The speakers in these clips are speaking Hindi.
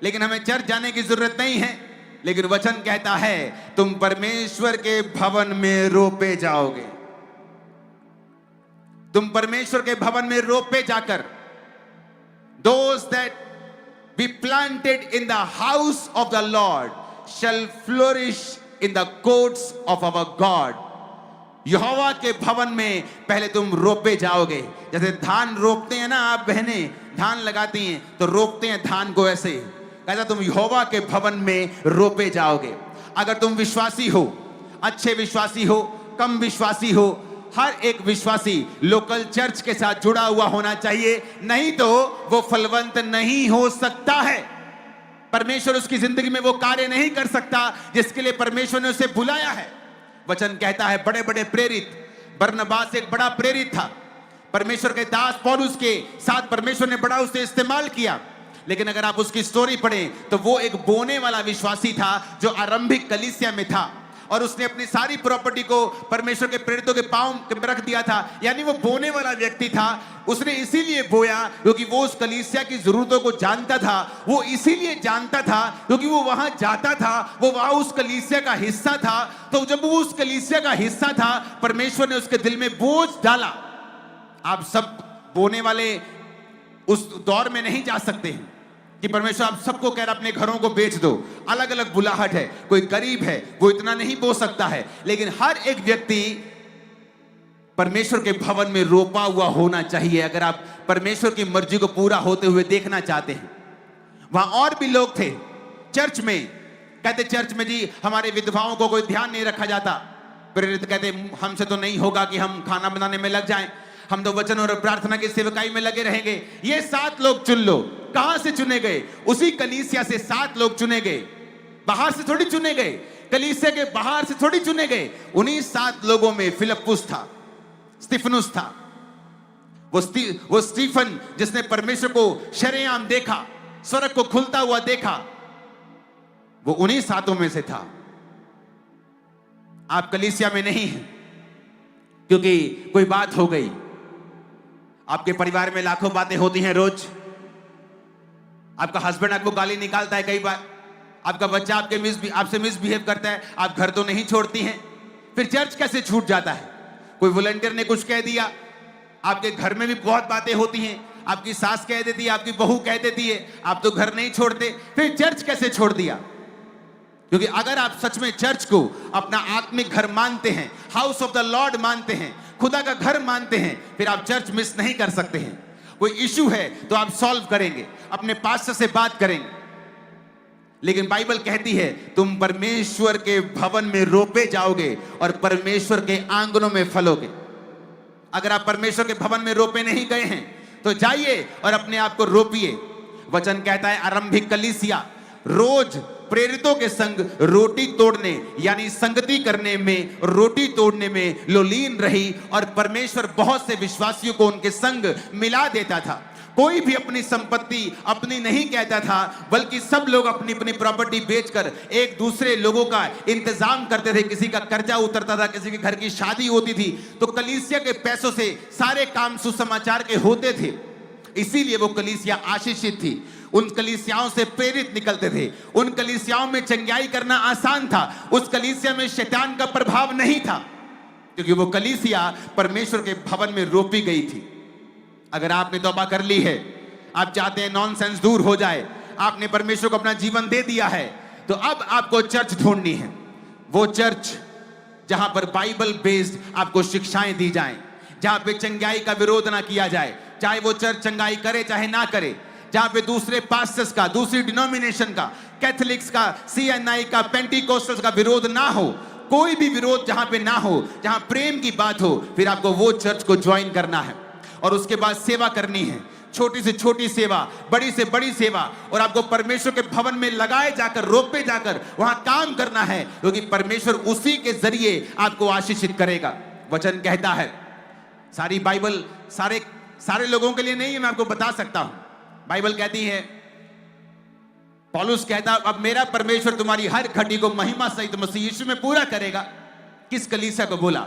लेकिन हमें चर्च जाने की जरूरत नहीं है। लेकिन वचन कहता है तुम परमेश्वर के भवन में रोपे जाओगे। तुम परमेश्वर के भवन में रोपे जाकर, those that be planted in the house of the Lord shall flourish in the courts of our God। यहोवा के भवन में पहले तुम रोपे जाओगे। जैसे धान रोपते हैं ना, आप बहनें धान लगाती हैं तो रोपते हैं धान को ऐसे, कहता तुम यहोवा के भवन में रोपे जाओगे। अगर तुम विश्वासी हो, अच्छे विश्वासी हो, कम विश्वासी हो, हर एक विश्वासी लोकल चर्च के साथ जुड़ा हुआ होना चाहिए, नहीं तो वो फलवंत नहीं हो सकता है। परमेश्वर उसकी जिंदगी में वो कार्य नहीं कर सकता जिसके लिए परमेश्वर ने उसे बुलाया है। वचन कहता है बड़े बड़े प्रेरित, बरनबास एक बड़ा प्रेरित था, परमेश्वर के दास पौलुस के साथ परमेश्वर ने बड़ा उसे इस्तेमाल किया। लेकिन अगर आप उसकी स्टोरी पढ़ें तो वो एक बोने वाला विश्वासी था जो आरंभिक कलीसिया में था, और उसने अपनी सारी प्रॉपर्टी को परमेश्वर के प्रेरितों के पांव में रख दिया था। यानी वो बोने वाला व्यक्ति था। उसने इसीलिए बोया क्योंकि वो उस कलीसिया की जरूरतों को जानता था। वो इसीलिए जानता था क्योंकि वो वहां जाता था, वो वहां उस कलीसिया का हिस्सा था। तो जब वो उस कलीसिया का हिस्सा था, परमेश्वर ने उसके दिल में बोझ डाला। आप सब बोने वाले उस दौर में नहीं जा सकते हैं कि परमेश्वर आप सबको कह रहा अपने घरों को बेच दो। अलग अलग बुलाहट है, कोई गरीब है वो इतना नहीं बो सकता है, लेकिन हर एक व्यक्ति परमेश्वर के भवन में रोपा हुआ होना चाहिए। अगर आप परमेश्वर की मर्जी को पूरा होते हुए देखना चाहते हैं। वहां और भी लोग थे चर्च में, कहते चर्च में जी हमारे विधवाओं को कोई ध्यान नहीं रखा जाता। प्रेरित कहते हमसे तो नहीं होगा कि हम खाना बनाने में लग जाएं, हम तो वचन और प्रार्थना की सेवकाई में लगे रहेंगे। ये 7 लोग चुन लो। कहां से चुने गए? उसी कलीसिया से 7 लोग चुने गए, बाहर से थोड़ी चुने गए, कलीसिया के बाहर से थोड़ी चुने गए। उन्हीं 7 लोगों में फिलिप्पुस था, स्तिफनुस था, वो स्टीफन जिसने परमेश्वर को शरेआम देखा, स्वर्ग को खुलता हुआ देखा, वो उन्हीं 7 में से था। आप कलीसिया में नहीं हैं क्योंकि कोई बात हो गई। आपके परिवार में लाखों बातें होती हैं रोज। आपका हस्बैंड आपको गाली निकालता है, कई बार आपका बच्चा आपसे मिसबिहेव करता है, आप घर तो नहीं छोड़ती हैं, फिर चर्च कैसे छूट जाता है? कोई वॉलंटियर ने कुछ कह दिया, आपके घर में भी बहुत बातें होती हैं, आपकी सास कह देती है, आपकी बहू कह देती है, आप तो घर नहीं छोड़ते, फिर चर्च कैसे छोड़ दिया? क्योंकि अगर आप सच में चर्च को अपना आत्मिक घर मानते हैं, हाउस ऑफ द लॉर्ड मानते हैं, खुदा का घर मानते हैं, फिर आप चर्च मिस नहीं कर सकते हैं। कोई इशू है तो आप सॉल्व करेंगे, अपने पास्टर से बात करेंगे। लेकिन बाइबल कहती है तुम परमेश्वर के भवन में रोपे जाओगे और परमेश्वर के आंगनों में फलोगे। अगर आप परमेश्वर के भवन में रोपे नहीं गए हैं तो जाइए और अपने आप को रोपिए। वचन कहता है आरंभिक कलीसिया रोज प्रेरितों के संग रोटी तोड़ने यानी संगति करने में, रोटी तोड़ने में लोलीन रही, और परमेश्वर बहुत से विश्वासियों को उनके संग मिला देता था। कोई भी अपनी संपत्ति अपनी नहीं कहता था, बल्कि सब लोग अपनी अपनी प्रॉपर्टी बेचकर एक दूसरे लोगों का इंतजाम करते थे। किसी का कर्जा उतरता था, किसी के घर की शादी होती थी, तो कलीसिया के पैसों से सारे काम सुसमाचार के होते थे। इसीलिए वो कलीसिया आशीषित थी। उन कलीसियाओं से प्रेरित निकलते थे। उन कलीसियाओं में चंगाई करना आसान था। उस कलीसिया में शैतान का प्रभाव नहीं था, क्योंकि वो कलीसिया परमेश्वर के भवन में रोपी गई थी। अगर आपने तौबा कर ली है, आप चाहते हैं नॉनसेंस दूर हो जाए, आपने परमेश्वर को अपना जीवन दे दिया है, तो अब आपको चर्च ढूंढनी है। वो चर्च जहां पर बाइबल बेस्ड आपको शिक्षाएं दी जाएं, जहां पे चंगाई का विरोध ना किया जाए, चाहे वो चर्च चंगाई करे चाहे ना करे, जहां पे दूसरे पास्टर्स का, दूसरी डिनोमिनेशन का, कैथोलिक्स का, सीएनआई का, पेंटिकोस्टल्स का विरोध ना हो। कोई भी विरोध जहां पे ना हो, जहां प्रेम की बात हो, फिर आपको वो चर्च को ज्वाइन करना है और उसके बाद सेवा करनी है। छोटी से छोटी सेवा, बड़ी से बड़ी सेवा, और आपको परमेश्वर के भवन में लगाए जाकर, रोपे जाकर वहां काम करना है, क्योंकि परमेश्वर उसी के जरिए आपको आशीषित करेगा। वचन कहता है, सारी बाइबल सारे लोगों के लिए नहीं है, मैं आपको बता सकता हूं। बाइबल कहती है, पौलुस कहता अब मेरा परमेश्वर तुम्हारी हर घटी को महिमा सहित मसीह यीशु में पूरा करेगा। किस कलीसिया को बोला?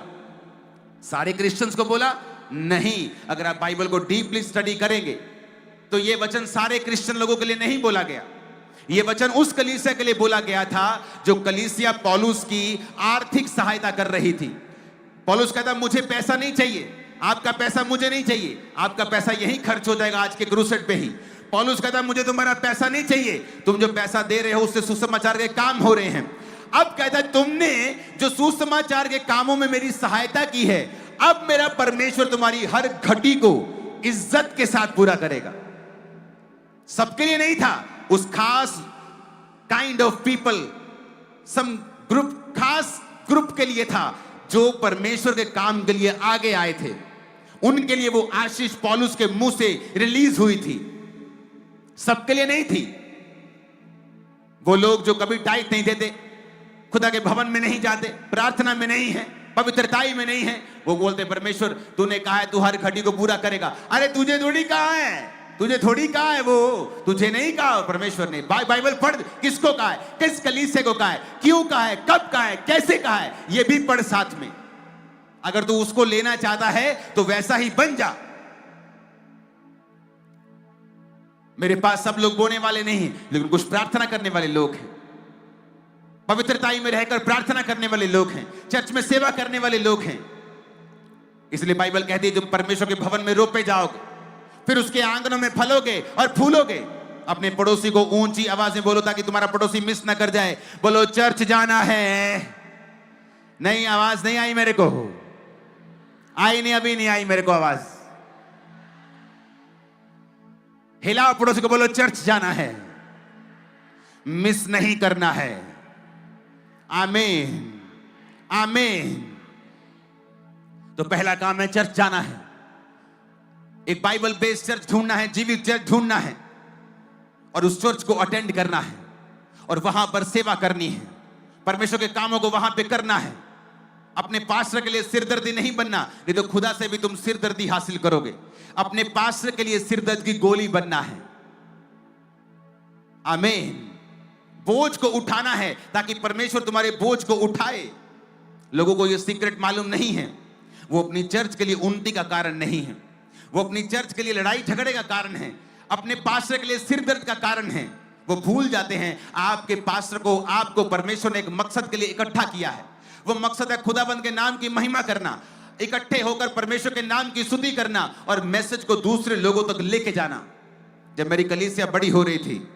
सारे क्रिश्चियंस को बोला? नहीं। अगर आप बाइबल को डीपली स्टडी करेंगे तो यह वचन सारे क्रिश्चियन लोगों के लिए नहीं बोला गया। ये वचन उस कलीसिया के लिए बोला गया था जो कलीसिया पौलुस की आर्थिक सहायता कर रही थी। पौलुस कहता मुझे पैसा नहीं चाहिए, आपका पैसा मुझे नहीं चाहिए, आपका पैसा यहीं खर्च हो जाएगा आज के क्रूसेड पे ही। पौलुस कहता मुझे तुम्हारा पैसा नहीं चाहिए, तुम जो पैसा दे रहे हो उससे सुसमाचार के काम हो रहे हैं। अब कहता है तुमने जो सुसमाचार के कामों में मेरी सहायता की है, अब मेरा परमेश्वर तुम्हारी हर घटी को इज्जत के साथ पूरा करेगा। सबके लिए नहीं था, उस खास kind of people, some group, खास ग्रुप के लिए था जो परमेश्वर के काम के लिए आगे आए थे। उनके लिए वो आशीष पौलुस के मुंह से रिलीज हुई थी, सबके लिए नहीं थी। वो लोग जो कभी टाइट नहीं देते, खुदा के भवन में नहीं जाते, प्रार्थना में नहीं है, पवित्रताई में नहीं है, वो बोलते परमेश्वर तूने कहा है तू हर घड़ी को पूरा करेगा। अरे तुझे थोड़ी कहा है, तुझे थोड़ी कहा है, वो तुझे नहीं कहा परमेश्वर ने। बाइबल पढ़, किसको कहा है, किस कलीसिया को कहा है, क्यों कहा है, कब कहा है, कैसे कहा है, ये भी पढ़ साथ में। अगर तू उसको लेना चाहता है तो वैसा ही बन जा। मेरे पास सब लोग बोने वाले नहीं हैं, लेकिन कुछ प्रार्थना करने वाले लोग हैं, पवित्रताई में रहकर प्रार्थना करने वाले लोग हैं, चर्च में सेवा करने वाले लोग हैं। इसलिए बाइबल कहती है जब परमेश्वर के भवन में रोपे जाओगे, फिर उसके आंगनों में फलोगे और फूलोगे। अपने पड़ोसी को ऊंची आवाज में बोलो ताकि तुम्हारा पड़ोसी मिस ना कर जाए। बोलो चर्च जाना है। नहीं, आवाज नहीं आई मेरे को, आई नहीं, अभी नहीं आई मेरे को आवाज। हिलाओ पड़ोसी को, बोलो चर्च जाना है, मिस नहीं करना है। आमीन, आमीन। तो पहला काम है चर्च जाना है, एक बाइबल बेस्ड चर्च ढूंढना है, जीवित चर्च ढूंढना है और उस चर्च को अटेंड करना है और वहां पर सेवा करनी है, परमेश्वर के कामों को वहां पे करना है। अपने पास्टर के लिए सिरदर्दी नहीं बनना, नहीं तो खुदा से भी तुम सिरदर्दी हासिल करोगे। अपने पास्टर के लिए सिरदर्द की गोली बनना है। आमीन। बोझ को उठाना है ताकि परमेश्वर तुम्हारे बोझ को उठाए। लोगों को यह सीक्रेट मालूम नहीं है, वो अपनी चर्च के लिए उन्नति का कारण नहीं है, वो अपनी चर्च के लिए लड़ाई झगड़े का कारण है, अपने पास्टर के लिए सिरदर्द का कारण है। वो भूल जाते हैं आपके पास्टर को, आपको परमेश्वर ने एक मकसद के लिए इकट्ठा किया है। वो मकसद है खुदाबंद के नाम की महिमा करना, इकट्ठे होकर परमेश्वर के नाम की स्तुति करना और मैसेज को दूसरे लोगों तक लेके जाना। जब मेरी कलीसिया बड़ी हो रही थी,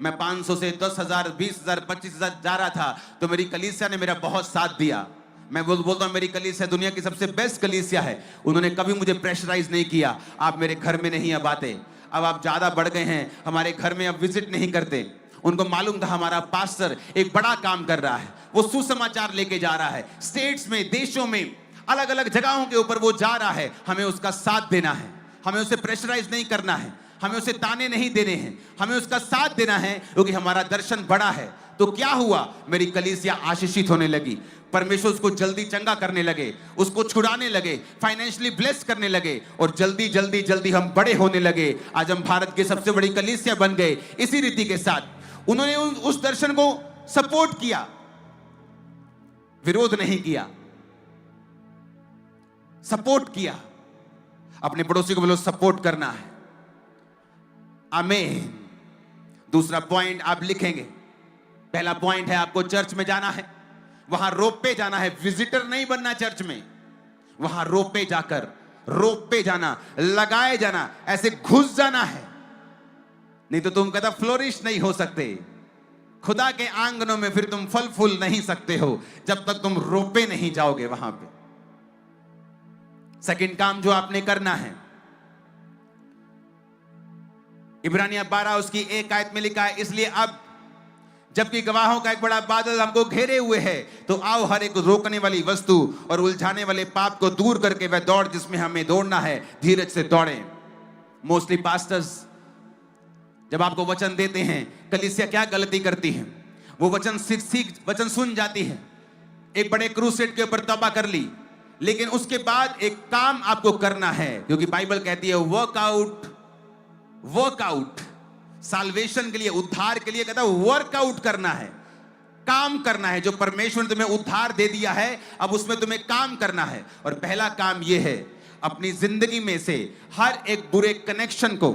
मैं 500 से 10,000, 20,000, 25,000 जा रहा था, तो मेरी कलीसिया ने मेरा बहुत साथ दिया। मैं बोलता हूँ मेरी कलीसिया दुनिया की सबसे बेस्ट कलीसिया है। उन्होंने कभी मुझे प्रेशराइज नहीं किया, आप मेरे घर में नहीं अब आते, अब आप ज्यादा बढ़ गए हैं, हमारे घर में अब विजिट नहीं करते। उनको मालूम था हमारा पास्टर एक बड़ा काम कर रहा है, वो सुसमाचार लेके जा रहा है, स्टेट्स में, देशों में, अलग अलग जगहों के ऊपर वो जा रहा है। हमें उसका साथ देना है, हमें उसे प्रेशराइज नहीं करना है, हमें उसे ताने नहीं देने हैं, हमें उसका साथ देना है, क्योंकि हमारा दर्शन बड़ा है। तो क्या हुआ, मेरी कलीसिया आशीषित होने लगी, परमेश्वर उसको जल्दी चंगा करने लगे, उसको छुड़ाने लगे, फाइनेंशियली ब्लेस करने लगे और जल्दी जल्दी जल्दी हम बड़े होने लगे। आज हम भारत की सबसे बड़ी कलीसिया बन गए। इसी रीति के साथ उन्होंने उस दर्शन को सपोर्ट किया, विरोध नहीं किया, सपोर्ट किया। अपने पड़ोसी को बोलो सपोर्ट करना है। आमीन। दूसरा पॉइंट आप लिखेंगे, पहला पॉइंट है आपको चर्च में जाना है, वहां रोप पे जाना है, विजिटर नहीं बनना चर्च में, वहां रोप पे जाकर, रोप पे जाना, लगाए जाना, ऐसे घुस जाना है, नहीं तो तुम कदा फ्लोरिश नहीं हो सकते। खुदा के आंगनों में फिर तुम फल फूल नहीं सकते हो जब तक तुम रोपे नहीं जाओगे वहां पे। सेकंड काम जो आपने करना है, इब्रानिया 12 उसकी 1 आयत में लिखा है, इसलिए अब जबकि गवाहों का एक बड़ा बादल हमको घेरे हुए है, तो आओ हर एक रोकने वाली वस्तु और उलझाने वाले पाप को दूर करके वह दौड़ जिसमें हमें दौड़ना है, धीरज से दौड़ें। मोस्टली पास्टर्स जब आपको वचन देते हैं, कलीसिया क्या गलती करती है, वो वचन सुन जाती है, एक बड़े क्रूसेड के ऊपर तौबा कर ली, लेकिन उसके बाद एक काम आपको करना है, क्योंकि बाइबल कहती है वर्कआउट, साल्वेशन के लिए, उद्धार के लिए कहता है वर्कआउट करना है, काम करना है। जो परमेश्वर ने तुम्हें उद्धार दे दिया है, अब उसमें तुम्हें काम करना है। और पहला काम यह है, अपनी जिंदगी में से हर एक बुरे कनेक्शन को,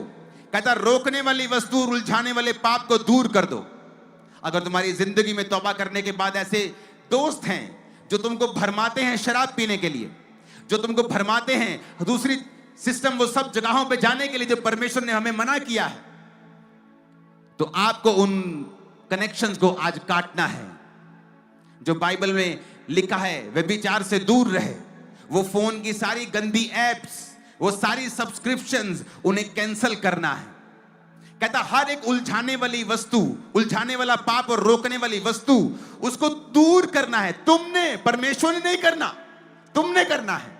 कहता रोकने वाली वस्तु, उलझाने वाले पाप को दूर कर दो। अगर तुम्हारी जिंदगी में तौबा करने के बाद ऐसे दोस्त हैं जो तुमको भरमाते हैं शराब पीने के लिए, जो तुमको भरमाते हैं दूसरी सिस्टम वो सब जगहों पे जाने के लिए जो परमेश्वर ने हमें मना किया है, तो आपको उन कनेक्शंस को आज काटना है। जो बाइबल में लिखा है व्यभिचार से दूर रहे, वो फोन की सारी गंदी एप्स, वो सारी सब्सक्रिप्शंस, उन्हें कैंसिल करना है। कहता हर एक उलझाने वाली वस्तु, उलझाने वाला पाप और रोकने वाली वस्तु, उसको दूर करना है। तुमने, परमेश्वर ने नहीं करना, तुमने करना है।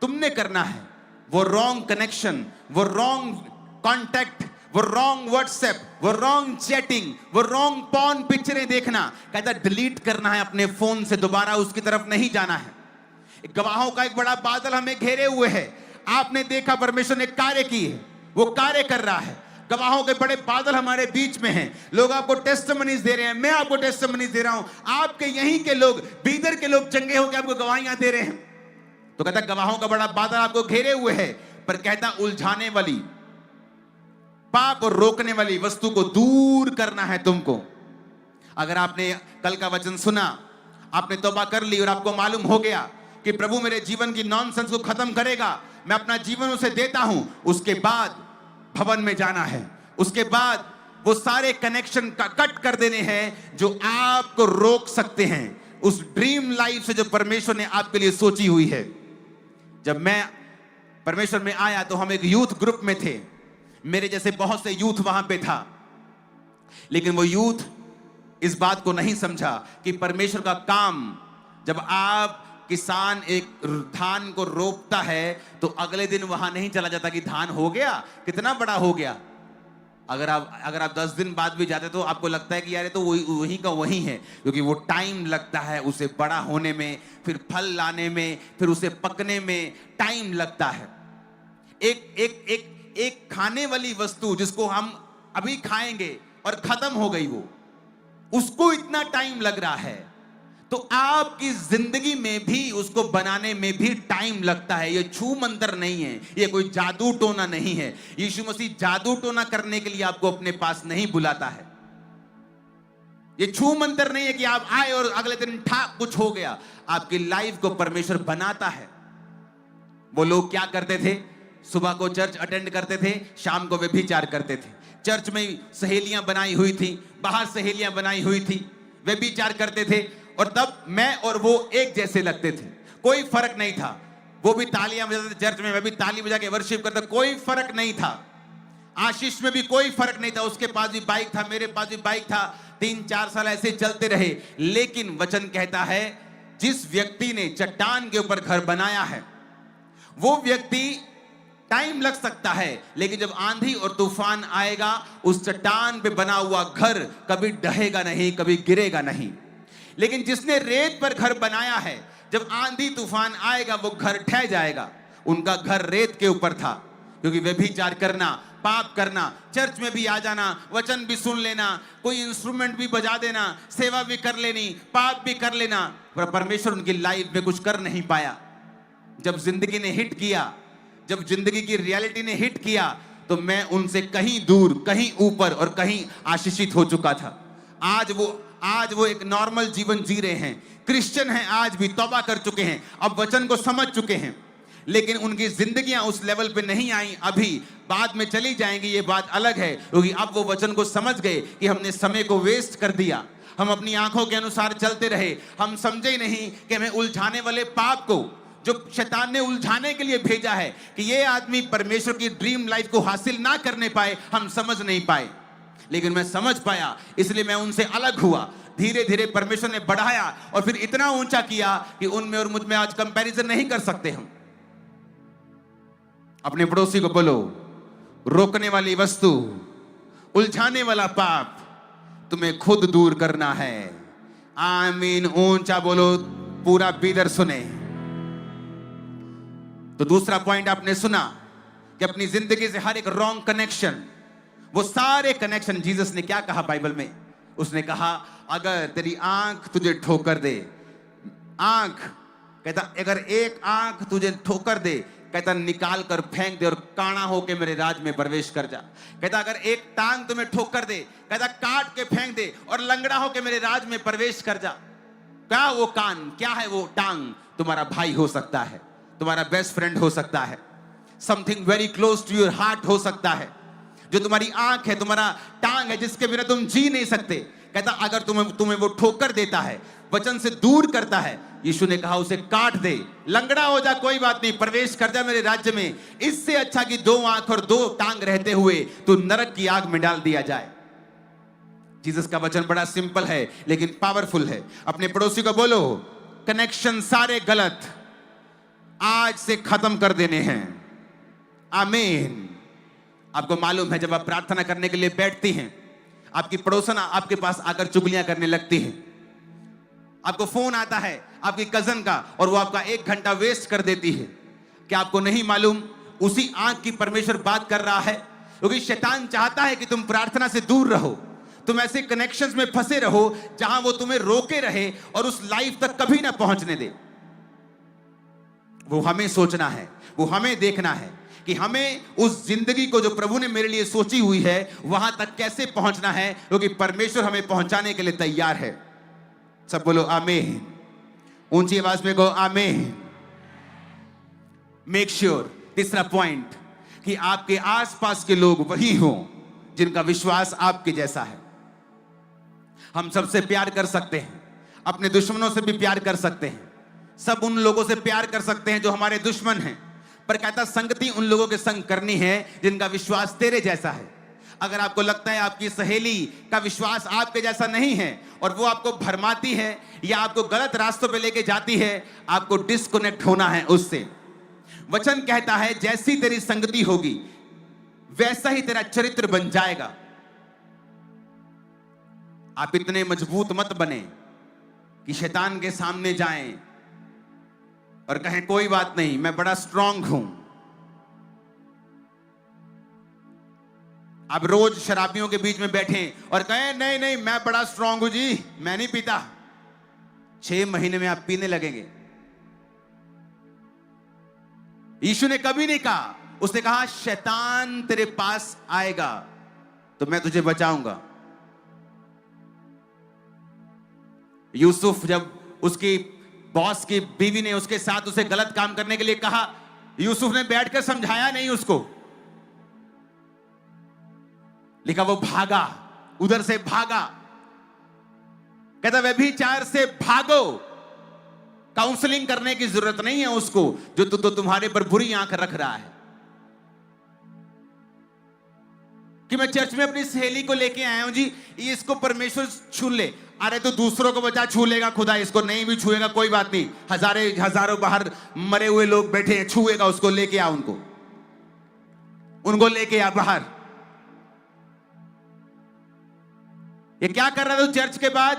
तुमने करना है। वो रॉन्ग कनेक्शन, वो रॉन्ग कॉन्टैक्ट, वो रॉन्ग व्हाट्सएप, वो रॉन्ग चैटिंग, वो रॉन्ग पॉर्न पिक्चरें देखना, कहता डिलीट करना है अपने फोन से, दोबारा उसकी तरफ नहीं जाना है। गवाहों का एक बड़ा बादल हमें घेरे हुए है। आपने देखा परमेश्वर ने कार्य की है, वो कार्य कर रहा है। गवाहों के बड़े बादल हमारे बीच में हैं। लोग आपको टेस्टिमनीज दे रहे हैं, मैं आपको टेस्टिमनीज दे रहा हूं। आपके यहीं के लोग, बीदर के लोग चंगे होकर आपको गवाहियां दे रहे हैं। तो कहता गवाहों का बड़ा बादल आपको घेरे हुए है, पर कहता उलझाने वाली, पाप और रोकने वाली वस्तु को दूर करना है तुमको। अगर आपने कल का वचन सुना, आपने तौबा कर ली और आपको मालूम हो गया कि प्रभु मेरे जीवन की नॉनसेंस को खत्म करेगा, मैं अपना जीवन उसे देता हूं, उसके बाद भवन में जाना है। उसके बाद वो सारे कनेक्शन का कट कर देने हैं जो आपको रोक सकते हैं उस ड्रीम लाइफ से जो परमेश्वर ने आपके लिए सोची हुई है। जब मैं परमेश्वर में आया तो हम एक यूथ ग्रुप में थे। मेरे जैसे बहुत से यूथ वहां पे था, लेकिन वो यूथ इस बात को नहीं समझा कि परमेश्वर का काम, जब आप किसान एक धान को रोपता है तो अगले दिन वहां नहीं चला जाता कि धान हो गया, कितना बड़ा हो गया। अगर आप 10 दिन बाद भी जाते तो आपको लगता है कि यार ये तो वही का वही है, क्योंकि वो टाइम लगता है उसे बड़ा होने में, फिर फल लाने में, फिर उसे पकने में टाइम लगता है। एक खाने वाली वस्तु जिसको हम अभी खाएंगे और खत्म हो गई, वो उसको इतना टाइम लग रहा है, तो आपकी जिंदगी में भी उसको बनाने में भी टाइम लगता है। ये छू मंतर नहीं है, ये कोई जादू टोना नहीं है। यीशु मसीह जादू टोना करने के लिए आपको अपने पास नहीं बुलाता है। ये छू मंतर नहीं है कि आप आए और अगले दिन ठाक कुछ हो गया। आपकी लाइफ को परमेश्वर बनाता है। वो लोग क्या करते थे? सुबह को चर्च अटेंड करते थे, शाम को व्यभिचार करते थे। चर्च में सहेलियां बनाई हुई थी, बाहर सहेलियां बनाई हुई थी, व्यभिचार करते थे, और तब मैं और वो एक जैसे लगते थे। कोई फर्क नहीं था। वो भी तालियां बजाते थे चर्च में, मैं भी ताली बजा के वर्शिप करता, कोई फर्क नहीं था। आशीष में भी कोई फर्क नहीं था। उसके पास भी बाइक था, मेरे पास भी बाइक था। 3-4 साल ऐसे चलते रहे। लेकिन वचन कहता है जिस व्यक्ति ने चट्टान के ऊपर घर बनाया है, वो व्यक्ति, टाइम लग सकता है लेकिन जब आंधी और तूफान आएगा, उस चट्टान पे बना हुआ घर कभी ढहेगा नहीं, कभी गिरेगा नहीं। लेकिन जिसने रेत पर घर बनाया है, जब आंधी तूफान आएगा वो घर ढह जाएगा। उनका घर रेत के ऊपर था, क्योंकि व्यभिचार करना, पाप करना, चर्च में भी आ जाना, वचन भी सुन लेना, कोई इंस्ट्रूमेंट भी बजा देना, सेवा भी कर लेनी, पाप भी कर लेना, पर परमेश्वर उनकी लाइफ में कुछ कर नहीं पाया। जब जिंदगी ने हिट किया, जब जिंदगी की रियलिटी ने हिट किया, तो मैं उनसे कहीं दूर, कहीं ऊपर और कहीं आशीषित हो चुका था। आज वो एक नॉर्मल जीवन जी रहे हैं, क्रिश्चियन हैं, आज भी तौबा कर चुके हैं, अब वचन को समझ चुके हैं, लेकिन उनकी जिंदगियां उस लेवल पे नहीं आई, अभी बाद में चली जाएंगी, ये बात अलग है। क्योंकि अब वो वचन को समझ गए कि हमने समय को वेस्ट कर दिया, हम अपनी आंखों के अनुसार चलते रहे, हम समझे नहीं कि हमें उलझाने वाले पाप को, जो शैतान ने उलझाने के लिए भेजा है कि ये आदमी परमेश्वर की ड्रीम लाइफ को हासिल ना करने पाए, हम समझ नहीं पाए। लेकिन मैं समझ पाया, इसलिए मैं उनसे अलग हुआ। धीरे धीरे परमेश्वर ने बढ़ाया और फिर इतना ऊंचा किया कि उनमें और मुझ में आज कंपैरिजन नहीं कर सकते हम। अपने पड़ोसी को बोलो, रोकने वाली वस्तु, उलझाने वाला पाप तुम्हें खुद दूर करना है। आमीन। ऊंचा बोलो, पूरा बीदर सुने। तो दूसरा पॉइंट आपने सुना कि अपनी जिंदगी से हर एक रॉन्ग कनेक्शन, वो सारे कनेक्शन, जीसस ने क्या कहा बाइबल में? उसने कहा अगर तेरी आंख तुझे ठोकर दे, आंख, कहता अगर एक आंख तुझे ठोकर दे, कहता निकाल कर फेंक दे और काना होके मेरे राज में प्रवेश कर जा। कहता अगर एक टांग तुम्हें ठोकर दे, कहता काट के फेंक दे और लंगड़ा होके मेरे राज में प्रवेश कर जा। क्या वो कान, क्या है वो टांग? तुम्हारा भाई हो सकता है, तुम्हारा बेस्ट फ्रेंड हो सकता है, something very close to your heart हो सकता है, जो तुम्हारी आंख है, तुम्हारा टांग है, जिसके बिना तुम जी नहीं सकते। कहता अगर तुम्हें वो ठोकर देता है, वचन से दूर करता है, यीशु ने कहा उसे काट दे, लंगड़ा हो जा, कोई बात नहीं, प्रवेश कर जा मेरे राज्य में। इससे अच्छा कि 2 आंख और 2 टांग रहते हुए तू नरक की आग में डाल दिया जाए। जीसस का वचन बड़ा सिंपल है लेकिन पावरफुल है। अपने पड़ोसी को बोलो, कनेक्शन सारे गलत आज से खत्म कर देने हैं। आमीन। आपको मालूम है जब आप प्रार्थना करने के लिए बैठती हैं, आपकी पड़ोसन आपके पास आकर चुगलियां करने लगती है, आपको फोन आता है आपकी कजन का और वो आपका 1 घंटा वेस्ट कर देती है। क्या आपको नहीं मालूम उसी आंख की परमेश्वर बात कर रहा है? क्योंकि शैतान चाहता है कि तुम प्रार्थना से दूर रहो, तुम ऐसे कनेक्शंस में फंसे रहो जहां वो तुम्हें रोके रहे और उस लाइफ तक कभी ना पहुंचने दे। वो हमें सोचना है, वो हमें देखना है कि हमें उस जिंदगी को जो प्रभु ने मेरे लिए सोची हुई है वहां तक कैसे पहुंचना है, क्योंकि परमेश्वर हमें पहुंचाने के लिए तैयार है। सब बोलो आमीन, ऊंची आवाज में कहो आमीन। मेक श्योर, तीसरा पॉइंट, कि आपके आसपास के लोग वही हों जिनका विश्वास आपके जैसा है। हम सबसे प्यार कर सकते हैं, अपने दुश्मनों से भी प्यार कर सकते हैं, सब उन लोगों से प्यार कर सकते हैं जो हमारे दुश्मन हैं, पर कहता संगति उन लोगों के संग करनी है जिनका विश्वास तेरे जैसा है। अगर आपको लगता है आपकी सहेली का विश्वास आपके जैसा नहीं है और वो आपको भरमाती है या आपको गलत रास्तों पे लेके जाती है, आपको डिस्कनेक्ट होना है उससे। वचन कहता है जैसी तेरी संगति होगी वैसा ही तेरा चरित्र बन जाएगा। आप इतने मजबूत मत बने कि शैतान के सामने जाएं और कहें कोई बात नहीं, मैं बड़ा स्ट्रांग हूं। आप रोज शराबियों के बीच में बैठें और कहें नहीं नहीं मैं बड़ा स्ट्रांग हूं जी, मैं नहीं पीता। 6 महीने में आप पीने लगेंगे। यीशु ने कभी नहीं कहा, उसने कहा शैतान तेरे पास आएगा तो मैं तुझे बचाऊंगा। यूसुफ जब उसकी बॉस की बीवी ने उसके साथ उसे गलत काम करने के लिए कहा, यूसुफ ने बैठकर समझाया नहीं उसको, लिखा वो भागा, उधर से भागा। कहता व्यभिचार से भागो, काउंसलिंग करने की जरूरत नहीं है उसको जो तो तुम्हारे पर बुरी आंख रख रहा है। कि मैं चर्च में अपनी सहेली को लेके आया हूं जी, ये इसको परमेश्वर छू ले। अरे तो दूसरों को बचा, छू लेगा खुदा, इसको नहीं भी छुएगा कोई बात नहीं। हजारों बाहर मरे हुए लोग बैठे हैं, छुएगा उसको, लेके आ उनको लेके आ बाहर। ये क्या कर रहा था चर्च के बाद?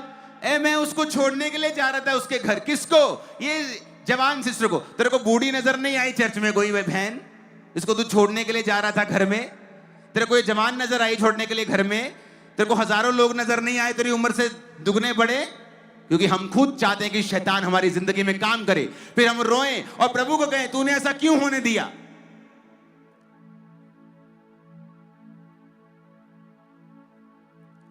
मैं उसको छोड़ने के लिए जा रहा था उसके घर। किसको? ये जवान सिस्टर को। तेरे को बूढ़ी नजर नहीं आई चर्च में कोई बहन? इसको तू छोड़ने के लिए जा रहा था घर में? तेरे को ये जवान नजर आई छोड़ने के लिए घर में? तेरे को हजारों लोग नजर नहीं आए तेरी उम्र से दुगने बड़े? क्योंकि हम खुद चाहते हैं कि शैतान हमारी जिंदगी में काम करे, फिर हम रोएं और प्रभु को कहें तूने ऐसा क्यों होने दिया।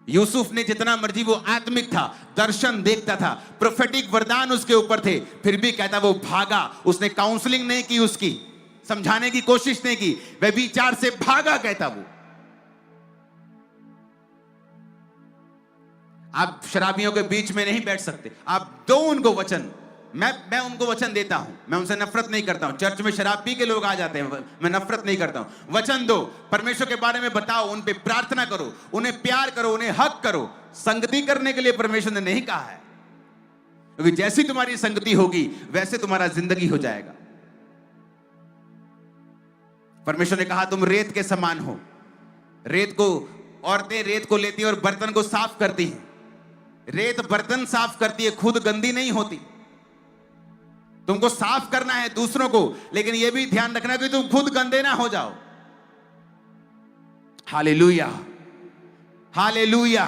यूसुफ ने जितना मर्जी, वो आत्मिक था, दर्शन देखता था, प्रोफेटिक वरदान उसके ऊपर थे, फिर भी कहता वो भागा। उसने काउंसलिंग नहीं की, उसकी समझाने की कोशिश नहीं की, व्यभिचार से भागा। कहता वो आप शराबियों के बीच में नहीं बैठ सकते। आप दो उनको वचन, मैं उनको वचन देता हूं, मैं उनसे नफरत नहीं करता हूं। चर्च में शराब पी के लोग आ जाते हैं, मैं नफरत नहीं करता हूं। वचन दो, परमेश्वर के बारे में बताओ, उन पे प्रार्थना करो, उन्हें प्यार करो, उन्हें हक करो। संगति करने के लिए परमेश्वर ने नहीं कहा है, क्योंकि जैसी तुम्हारी संगति होगी वैसे तुम्हारा जिंदगी हो जाएगा। परमेश्वर ने कहा तुम रेत के समान हो। रेत को औरतें रेत को लेती हैं और बर्तन को साफ करती हैं। रेत बर्तन साफ करती है, खुद गंदी नहीं होती। तुमको साफ करना है दूसरों को, लेकिन यह भी ध्यान रखना कि तुम खुद गंदे ना हो जाओ। Hallelujah, hallelujah.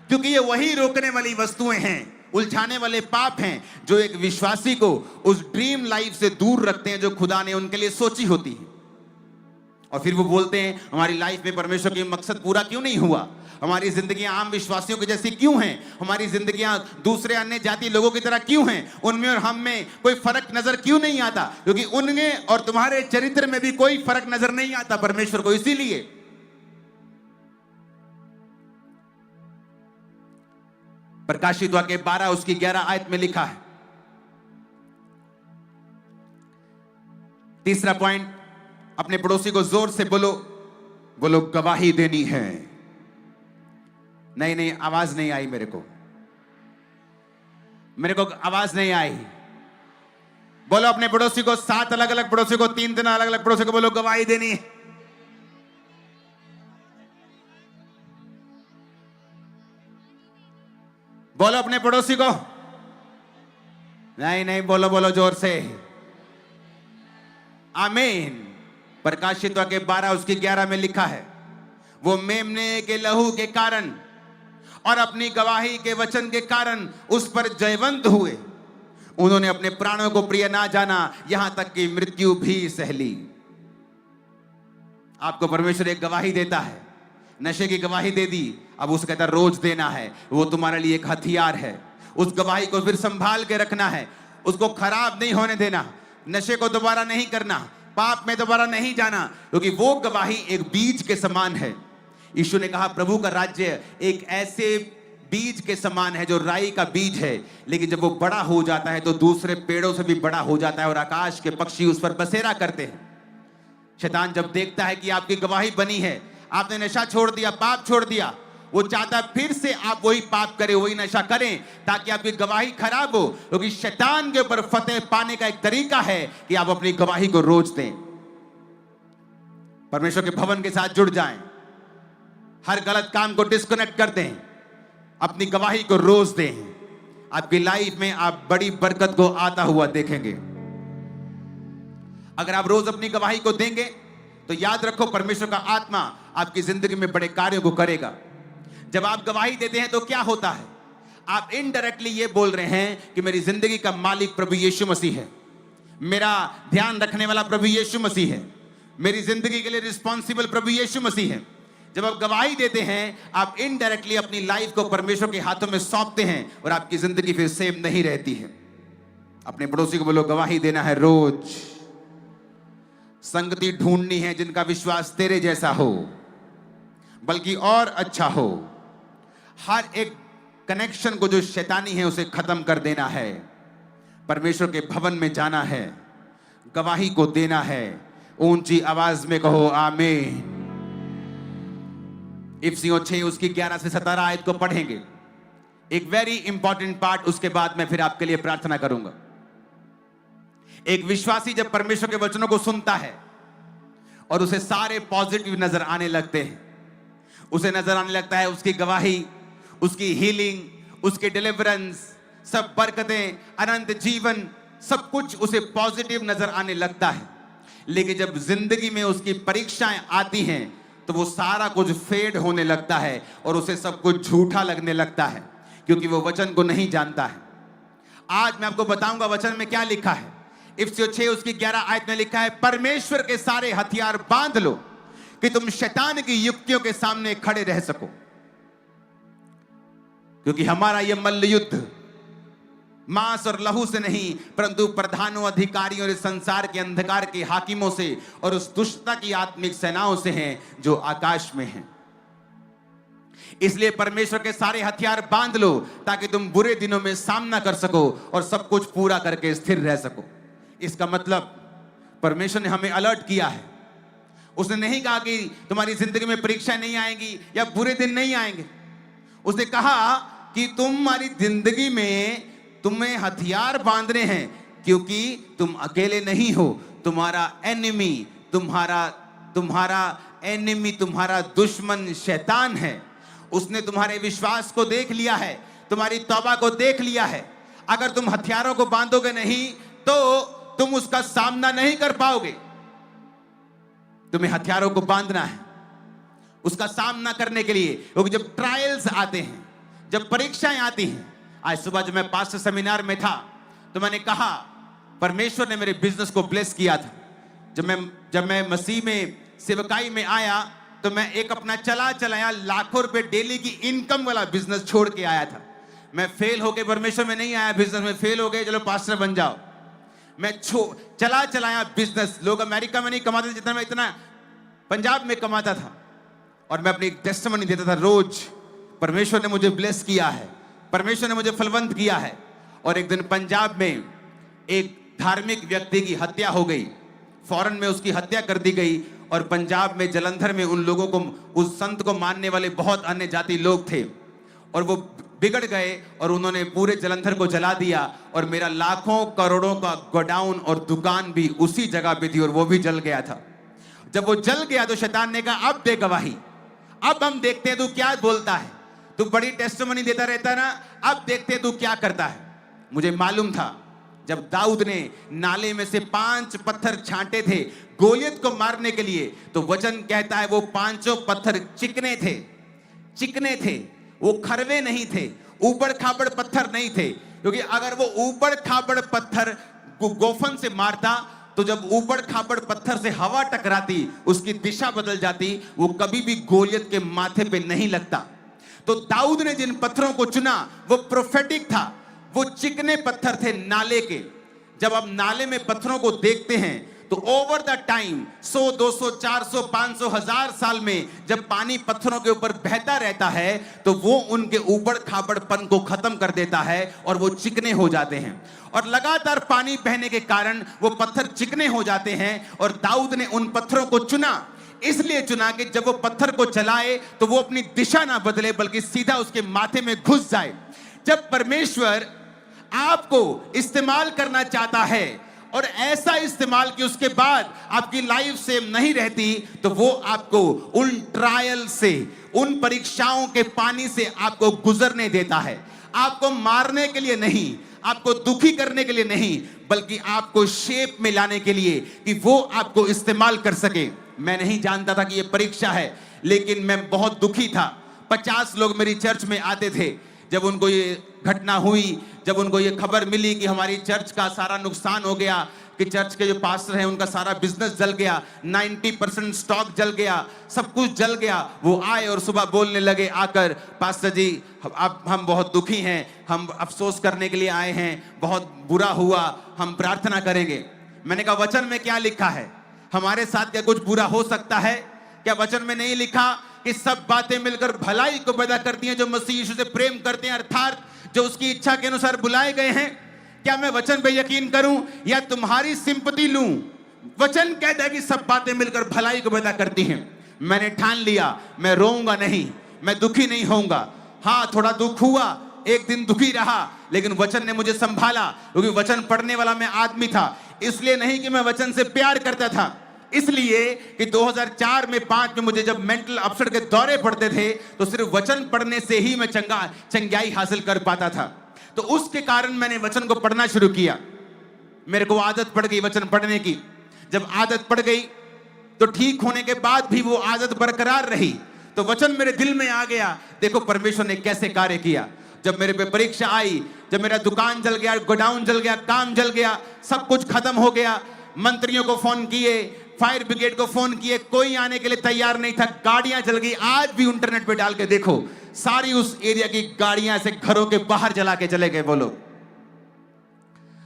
क्योंकि ये वही रोकने वाली वस्तुएं हैं, उलझाने वाले पाप हैं जो एक विश्वासी को उस ड्रीम लाइफ से दूर रखते हैं जो खुदा ने उनके लिए सोची होती है। और फिर वो बोलते हैं हमारी लाइफ में परमेश्वर के मकसद पूरा क्यों नहीं हुआ, हमारी जिंदगियां आम विश्वासियों की जैसी क्यों हैं, हमारी जिंदगियां दूसरे अन्य जाति लोगों की तरह क्यों हैं, उनमें और हम में कोई फर्क नजर क्यों नहीं आता, क्योंकि उनमें और तुम्हारे चरित्र में भी कोई फर्क नजर नहीं आता परमेश्वर को। इसीलिए प्रकाशित वाक्य 12 उसकी 11 आयत में लिखा है। तीसरा पॉइंट, अपने पड़ोसी को जोर से बोलो, बोलो गवाही देनी है। नहीं आवाज नहीं आई, मेरे को आवाज नहीं आई। बोलो अपने पड़ोसी को, 7 अलग अलग पड़ोसी को, 3 अलग अलग पड़ोसी को बोलो गवाही देनी है। बोलो अपने पड़ोसी को, नहीं बोलो जोर से, आमीन। प्रकाशित वाक्य 12 उसकी 11 में लिखा है, वो मेमने के लहू के कारण और अपनी गवाही के वचन के कारण उस पर जयवंत हुए। उन्होंने अपने प्राणों को प्रिय ना जाना, यहां तक कि मृत्यु भी सह ली। आपको परमेश्वर एक गवाही देता है, नशे की गवाही दे दी, अब उसे कहता रोज देना है। वो तुम्हारे लिए एक हथियार है, उस गवाही को फिर संभाल के रखना है, उसको खराब नहीं होने देना, नशे को दोबारा नहीं करना, पाप में दोबारा नहीं जाना, क्योंकि वो गवाही एक बीज के समान है। यीशु ने कहा प्रभु का राज्य एक ऐसे बीज के समान है जो राई का बीज है, लेकिन जब वो बड़ा हो जाता है तो दूसरे पेड़ों से भी बड़ा हो जाता है और आकाश के पक्षी उस पर बसेरा करते हैं। शैतान जब देखता है कि आपकी गवाही बनी है, आपने नशा छोड़ दिया, पाप छोड़ दिया, वो चाहता है फिर से आप वही पाप करें, वही नशा करें, ताकि आपकी गवाही खराब हो। क्योंकि शैतान के ऊपर फतेह पाने का एक तरीका है कि आप अपनी गवाही को रोज दें, परमेश्वर के भवन के साथ जुड़ जाएं, हर गलत काम को डिस्कनेक्ट कर दें, अपनी गवाही को रोज दें। आपकी लाइफ में आप बड़ी बरकत को आता हुआ देखेंगे। अगर आप रोज अपनी गवाही को देंगे तो याद रखो परमेश्वर का आत्मा आपकी जिंदगी में बड़े कार्यों को करेगा। जब आप गवाही देते हैं तो क्या होता है, आप इनडायरेक्टली ये बोल रहे हैं कि मेरी जिंदगी का मालिक प्रभु यीशु मसीह है, मेरा ध्यान रखने वाला प्रभु यीशु मसीह है, मेरी जिंदगी के लिए रिस्पॉन्सिबल प्रभु यीशु मसीह है। जब आप गवाही देते हैं, आप इनडायरेक्टली अपनी लाइफ को परमेश्वर के हाथों में सौंपते हैं और आपकी जिंदगी फिर सेम नहीं रहती है। अपने पड़ोसी को बोलो गवाही देना है रोज। संगति ढूंढनी है जिनका विश्वास तेरे जैसा हो, बल्कि और अच्छा हो। हर एक कनेक्शन को जो शैतानी है उसे खत्म कर देना है। परमेश्वर के भवन में जाना है, गवाही को देना है। ऊंची आवाज में कहो आमीन। इफिसियों 6 उसकी 11 से 17 आयत को पढ़ेंगे। एक वेरी इंपॉर्टेंट पार्ट, उसके बाद मैं फिर आपके लिए प्रार्थना करूंगा। एक विश्वासी जब परमेश्वर के वचनों को सुनता है और उसे सारे पॉजिटिव नजर आने लगते हैं, उसे नजर आने लगता है उसकी गवाही, उसकी हीलिंग, उसकी डिलीवरेंस, सब बरकतें, अनंत जीवन, सब कुछ उसे पॉजिटिव नजर आने लगता है। लेकिन जब जिंदगी में उसकी परीक्षाएं आती हैं तो वो सारा कुछ फेड होने लगता है और उसे सब कुछ झूठा लगने लगता है, क्योंकि वो वचन को नहीं जानता है। आज मैं आपको बताऊंगा वचन में क्या लिखा है। इफिसियों 6 उसकी 11 आयत में लिखा है, परमेश्वर के सारे हथियार बांध लो कि तुम शैतान की युक्तियों के सामने खड़े रह सको, क्योंकि हमारा यह मल्ल युद्ध मांस और लहू से नहीं, परंतु प्रधानों, अधिकारियों और इस संसार के अंधकार के हाकिमों से और उस दुष्टता की आत्मिक सेनाओं से हैं जो आकाश में हैं। इसलिए परमेश्वर के सारे हथियार बांध लो ताकि तुम बुरे दिनों में सामना कर सको और सब कुछ पूरा करके स्थिर रह सको। इसका मतलब परमेश्वर ने हमें अलर्ट किया है। उसने नहीं कहा कि तुम्हारी जिंदगी में परीक्षा नहीं आएंगी या बुरे दिन नहीं आएंगे। उसने कहा कि तुम्हारी जिंदगी में तुम्हें हथियार बांधने हैं, क्योंकि तुम अकेले नहीं हो। तुम्हारा एनिमी, तुम्हारा दुश्मन शैतान है। उसने तुम्हारे विश्वास को देख लिया है, तुम्हारी तौबा को देख लिया है। अगर तुम हथियारों को बांधोगे नहीं तो तुम उसका सामना नहीं कर पाओगे। तुम्हें हथियारों को बांधना है उसका सामना करने के लिए, क्योंकि जब ट्रायल्स आते हैं, जब परीक्षाएं आती हैं, आज सुबह जब मैं पास्टर सेमिनार में था तो मैंने कहा परमेश्वर ने मेरे बिजनेस को ब्लेस किया था। जब मैं मसीह में सेवकाई में आया तो मैं एक अपना चलाया लाखों रुपए डेली की इनकम वाला बिजनेस छोड़ के आया था। मैं फेल होके परमेश्वर में नहीं आया, बिजनेस में फेल हो गए, चलो पास्टर बन जाओ। मैं चलाया बिजनेस, लोग अमेरिका में नहीं कमाते थे जितना मैं इतना पंजाब में कमाता था। और मैं अपनी टेस्टिमनी देता था रोज, परमेश्वर ने मुझे ब्लेस किया है, परमेश्वर ने मुझे फलवंत किया है। और एक दिन पंजाब में एक धार्मिक व्यक्ति की हत्या हो गई, फौरन में उसकी हत्या कर दी गई। और पंजाब में जलंधर में उन लोगों को, उस संत को मानने वाले बहुत अन्य जाति लोग थे और वो बिगड़ गए और उन्होंने पूरे जलंधर को जला दिया। और मेरा लाखों करोड़ों का गोडाउन और दुकान भी उसी जगह पे थी और वो भी जल गया था। जब वो जल गया तो शैतान ने कहा अब दे गवाही, अब हम देखते हैं तू क्या बोलता है, तू बड़ी टेस्टिमनी देता रहता ना, अब देखते हैं तू क्या करता है। मुझे मालूम था जब दाऊद ने नाले में से 5 पत्थर छांटे थे गोलियत को मारने के लिए, तो वचन कहता है वो 5 पत्थर चिकने थे, वो खरवे नहीं थे, ऊबड़ खाबड़ पत्थर नहीं थे। क्योंकि अगर वो ऊबड़ खाबड़ पत्थर गोफन से मारता तो जब ऊबड़ खाबड़ पत्थर से हवा टकराती उसकी दिशा बदल जाती, वो कभी भी गोलियत के माथे पे नहीं लगता। तो दाऊद ने जिन पत्थरों को चुना वो प्रोफेटिक था, वो चिकने पत्थर थे नाले के। जब आप नाले में पत्थरों को देखते हैं तो ओवर द टाइम 100, 200, 400, 500, 1000 साल में जब पानी पत्थरों के ऊपर बहता रहता है तो वो उनके ऊबड़ खाबड़पन को खत्म कर देता है और वो चिकने हो जाते हैं। और लगातार पानी बहने के कारण वो पत्थर चिकने हो जाते हैं। और दाऊद ने उन पत्थरों को चुना, इसलिए चुना कि जब वो पत्थर को चलाए तो वो अपनी दिशा ना बदले बल्कि सीधा उसके माथे में घुस जाए। जब परमेश्वर आपको इस्तेमाल करना चाहता है और ऐसा इस्तेमाल कि उसके बाद आपकी लाइफ सेम नहीं रहती, तो वो आपको उन ट्रायल से, उन परीक्षाओं के पानी से आपको गुजरने देता है। आपको मारने के लिए नहीं, आपको दुखी करने के लिए नहीं, बल्कि आपको शेप में लाने के लिए कि वो आपको इस्तेमाल कर सके। मैं नहीं जानता था कि ये परीक्षा है, लेकिन मैं बहुत दुखी था। 50 लोग मेरी चर्च में आते थे। जब उनको ये घटना हुई, जब उनको ये खबर मिली कि हमारी चर्च का सारा नुकसान हो गया, कि चर्च के जो पास्टर हैं उनका सारा बिजनेस जल गया, 90% स्टॉक जल गया, सब कुछ जल गया, वो आए और सुबह बोलने लगे आकर, पास्टर जी अब हम बहुत दुखी हैं, हम अफसोस करने के लिए आए हैं, बहुत बुरा हुआ, हम प्रार्थना करेंगे। मैंने कहा वचन में क्या लिखा है? हमारे साथ क्या कुछ बुरा हो सकता है? क्या वचन में नहीं लिखा कि सब बातें मिलकर भलाई को पैदा करती हैं जो मसीह यीशु से प्रेम करते हैं, अर्थात जो उसकी इच्छा के अनुसार बुलाए गए हैं? क्या मैं वचन पे यकीन करूं या तुम्हारी सिंपैथी लूं? वचन कहता है कि सब बातें मिलकर भलाई को पैदा करती हैं। मैंने ठान लिया, मैं रोऊंगा नहीं, मैं दुखी नहीं होऊंगा। हाँ, थोड़ा दुख हुआ, एक दिन दुखी रहा, लेकिन वचन ने मुझे संभाला, क्योंकि वचन पढ़ने वाला मैं आदमी था। इसलिए नहीं कि मैं वचन से प्यार करता था, इसलिए कि 2004 में 5 में मुझे जब मेंटल अपसेट के दौरे पड़ते थे तो सिर्फ वचन पढ़ने से ही मैं चंगाई हासिल कर पाता था। तो उसके कारण मैंने वचन को पढ़ना शुरू किया। मेरे को आदत पड़ गई वचन पढ़ने की। जब आदत पड़ गई तो ठीक होने के बाद भी वो आदत बरकरार रही, तो वचन मेरे दिल में आ गया। देखो परमेश्वर ने कैसे कार्य किया। जब मेरे पे परीक्षा आई, जब मेरा दुकान जल गया, गोडाउन जल गया, काम जल गया, सब कुछ खत्म हो गया, मंत्रियों को फोन किए, फायर ब्रिगेड को फोन किए, कोई आने के लिए तैयार नहीं था, गाड़ियां जल गई। आज भी इंटरनेट पे डाल के देखो, सारी उस एरिया की गाड़ियां से घरों के बाहर जला के चले गए वो लोग।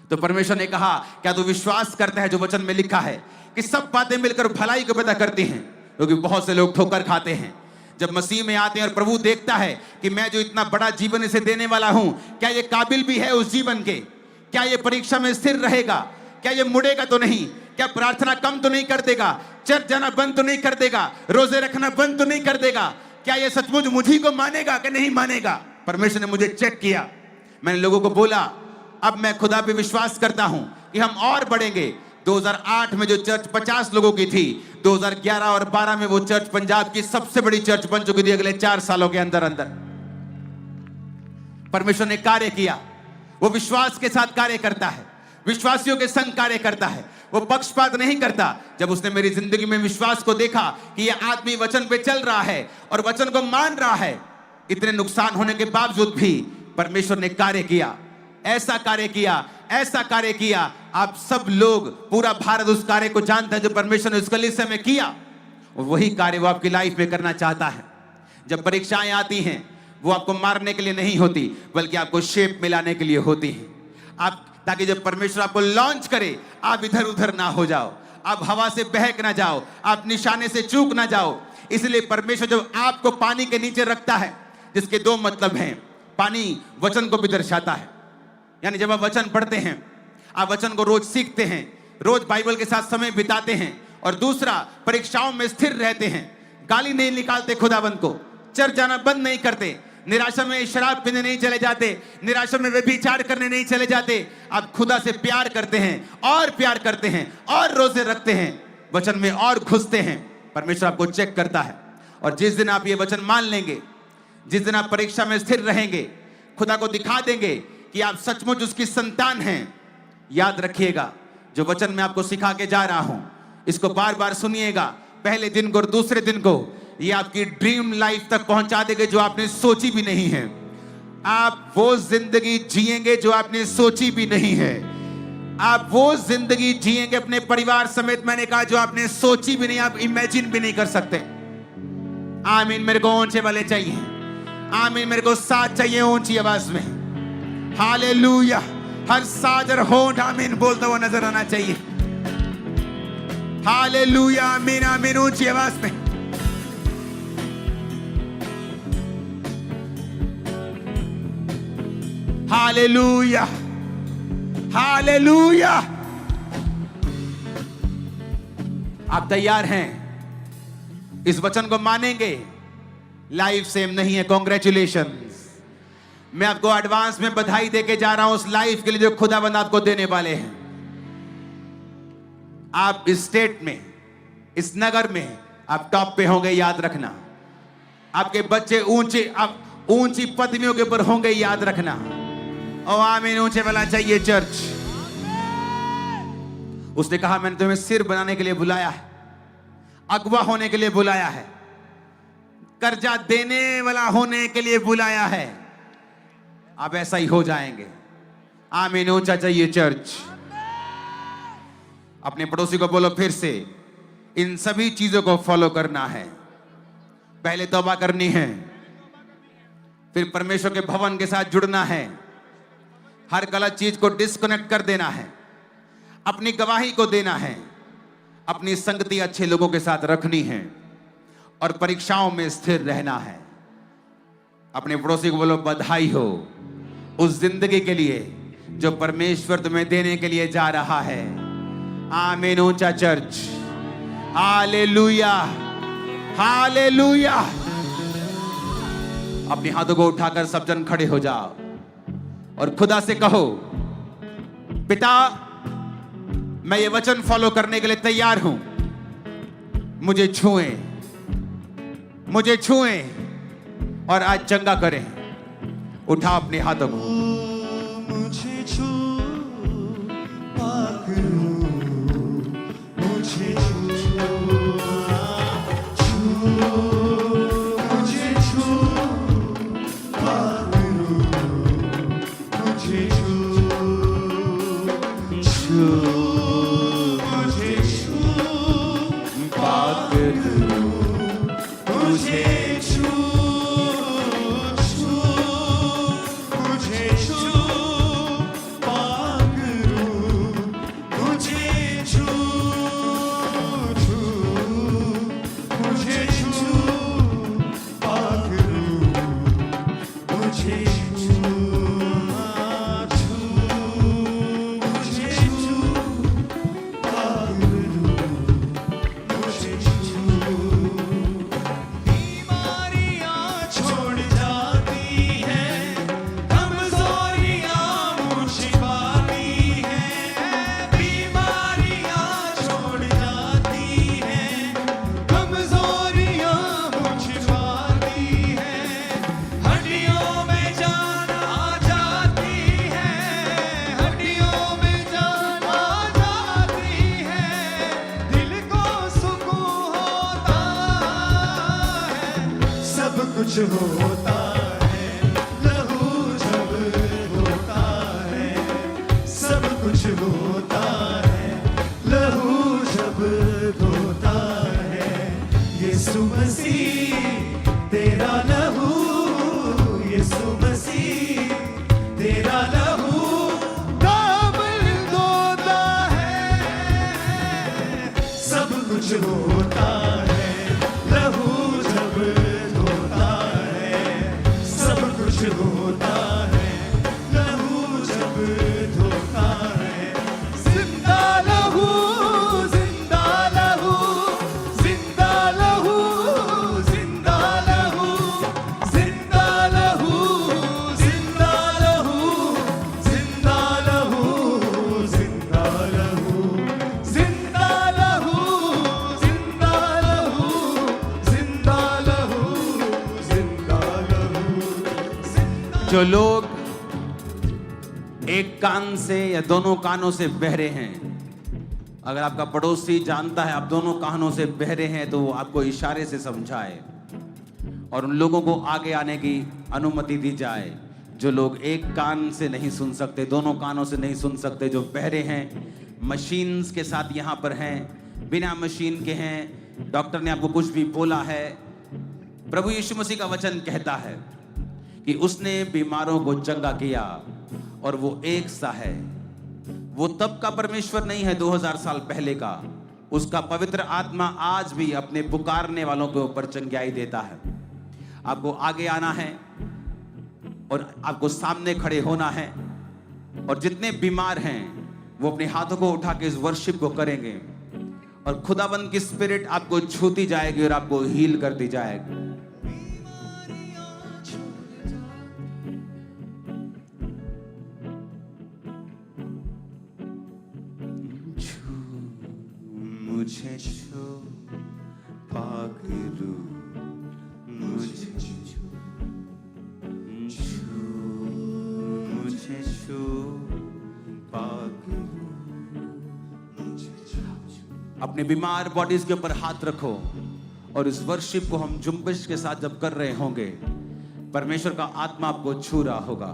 तो परमेश्वर ने कहा क्या तू विश्वास करता है जो वचन में लिखा है कि सब बातें मिलकर भलाई को पैदा करती हैं? क्योंकि बहुत से लोग ठोकर खाते हैं। जब मसीह में आते हैं और प्रभु देखता है कि मैं जो इतना बड़ा जीवन इसे देने वाला हूं, क्या ये काबिल भी है उस जीवन के? क्या ये परीक्षा में स्थिर रहेगा? क्या ये मुड़ेगा तो नहीं? क्या प्रार्थना कम तो नहीं कर देगा? चर्च जाना बंद तो नहीं कर देगा? रोजे रखना बंद तो नहीं कर देगा? क्या ये सचमुच मुझी को मानेगा कि नहीं मानेगा? परमेश्वर ने मुझे चेक किया। मैंने लोगों को बोला अब मैं खुदा पे विश्वास करता हूं कि हम और बढ़ेंगे। 2008 में जो चर्च 50 लोगों की थी, 2011 और 12 में वो चर्च पंजाब की सबसे बड़ी चर्च बन चुकी थी अगले 4 सालों के अंदर अंदर। परमेश्वर ने कार्य किया। वो विश्वास के साथ कार्य करता है, विश्वासियों के संग कार्य करता है, वो पक्षपात नहीं करता। जब उसने मेरी जिंदगी में विश्वास को देखा कि ये आदमी वचन पे चल रहा है और वचन को मान रहा है, इतने नुकसान होने के बावजूद भी परमेश्वर ने कार्य किया, ऐसा कार्य किया, ऐसा कार्य किया। आप सब लोग, पूरा भारत उस कार्य को जानता है जो परमेश्वर ने उस कलीसिया में किया, और वही कार्य वो आपकी लाइफ में करना चाहता है। जब परीक्षाएं आती हैं, वो आपको मारने के लिए नहीं होती, बल्कि आपको शेप में लाने के लिए होती है। आप, ताकि जब परमेश्वर आपको लॉन्च करे, आप इधर उधर ना हो जाओ, आप हवा से बहक ना जाओ, आप निशाने से चूक ना जाओ। इसलिए परमेश्वर जब आपको पानी के नीचे रखता है, जिसके दो मतलब हैं, पानी वचन को भी दर्शाता है, यानी जब आप वचन पढ़ते हैं, आप वचन को रोज सीखते हैं, रोज बाइबल के साथ समय बिताते हैं, और दूसरा परीक्षाओं में स्थिर रहते हैं, गाली नहीं निकालते खुदावंद को, चर्च जाना बंद नहीं करते, निराशा में शराब पीने नहीं चले जाते, निराशा में व्यभिचार करने नहीं चले जाते। आप खुदा से प्यार करते हैं और प्यार करते हैं और रोजे रखते हैं, वचन में और घुसते हैं। परमेश्वर आपको चेक करता है, और जिस दिन आप ये वचन मान लेंगे, जिस दिन आप परीक्षा में स्थिर रहेंगे, खुदा को दिखा देंगे कि आप सचमुच उसकी संतान हैं। याद रखिएगा, जो वचन मैं आपको सिखा के जा रहा हूं, इसको बार बार सुनिएगा, पहले दिन को और दूसरे दिन को। ये आपकी ड्रीम लाइफ तक पहुंचा देंगे जो आपने सोची भी नहीं है। आप वो जिंदगी जिएंगे जो आपने सोची भी नहीं है। आप वो जिंदगी जिएंगे अपने परिवार समेत, मैंने कहा, जो आपने सोची भी नहीं, आप इमेजिन भी नहीं कर सकते। आमीन। मेरे को ऊंचे वाले चाहिए, आमीन। मेरे को साथ चाहिए ऊंची आवाज में। हालेलुया। हर साज और होंठ आमीन बोलता हुआ नजर आना चाहिए। हालेलुया। आमीन आमीन। ऊंची आवाज में। Hallelujah hallelujah. आप तैयार हैं? इस वचन को मानेंगे? लाइफ सेम नहीं है। कॉन्ग्रेचुलेशंस। मैं आपको एडवांस में बधाई देके जा रहा हूं उस लाइफ के लिए जो खुदावंद आपको देने वाले हैं। आप इस स्टेट में, इस नगर में आप टॉप पे होंगे, याद रखना। आपके बच्चे ऊंचे, आप ऊंची पदवियों के ऊपर होंगे, याद रखना। ओ आमीन। ऊंचे वाला चाहिए चर्च। उसने कहा, मैंने तुम्हें सिर बनाने के लिए बुलाया है, अगवा होने के लिए बुलाया है, कर्जा देने वाला होने के लिए बुलाया है। आप ऐसा ही हो जाएंगे। आमीन। ऊंचा चाहिए चर्च। अपने पड़ोसी को बोलो फिर से, इन सभी चीजों को फॉलो करना है। पहले तौबा करनी है, फिर परमेश्वर के भवन के साथ जुड़ना है, हर गलत चीज को डिस्कनेक्ट कर देना है, अपनी गवाही को देना है, अपनी संगति अच्छे लोगों के साथ रखनी है, और परीक्षाओं में स्थिर रहना है। अपने पड़ोसी को बोलो, बधाई हो उस जिंदगी के लिए जो परमेश्वर तुम्हें देने के लिए जा रहा है। आमीन। ऊंचा चर्च। Hallelujah hallelujah. अपने हाथों को उठाकर सब जन खड़े हो जाओ और खुदा से कहो, पिता, मैं ये वचन फॉलो करने के लिए तैयार हूं। मुझे छुएं, मुझे छुएं और आज चंगा करें। उठाओ अपने हाथों को। मुझे छू पाक लो, मुझे छू मुझे छू पाक लो, मुझे छू मुझे छू पाक लो, मुझे छू मुझे छू पाक लो, मुझे छू मुझे छू पाक लो, मुझे छू मुझे छू पाक लो, मुझे छू। बीमारियां छोड़ जाती हैं, कमजोरियां मुझे पाती हैं। बीमारियां छोड़ जाती हैं, कमजोरियां मुझे पाती हैं। हड्डियों में जान आ जाती है, हड्डियों में जान आ जाती है। दिल को सुकून होता है, सब कुछ होता है। लहू जब जो लोग एक कान से या दोनों कानों से बहरे हैं, अगर आपका पड़ोसी जानता है आप दोनों कानों से बहरे हैं तो वो आपको इशारे से समझाए और उन लोगों को आगे आने की अनुमति दी जाए। जो लोग एक कान से नहीं सुन सकते, दोनों कानों से नहीं सुन सकते, जो बहरे हैं, मशीन्स के साथ यहाँ पर हैं, बिना मशीन के हैं, डॉक्टर ने आपको कुछ भी बोला है, प्रभु यीशु मसीह का वचन कहता है कि उसने बीमारों को चंगा किया और वो एक सा है। वो तब का परमेश्वर नहीं है 2000 साल पहले का। उसका पवित्र आत्मा आज भी अपने पुकारने वालों के ऊपर चंगाई देता है। आपको आगे आना है और आपको सामने खड़े होना है और जितने बीमार हैं वो अपने हाथों को उठा के इस वर्शिप को करेंगे और खुदाबंद की स्पिरिट आपको छूती जाएगी और आपको हील करती जाएगी। मुझे छू पाक रू, मुझे छू, मुझे छू पाक रू। अपने बीमार बॉडीज के ऊपर हाथ रखो और इस वर्शिप को हम जुम्बिश के साथ जब कर रहे होंगे, परमेश्वर का आत्मा आपको छू रहा होगा।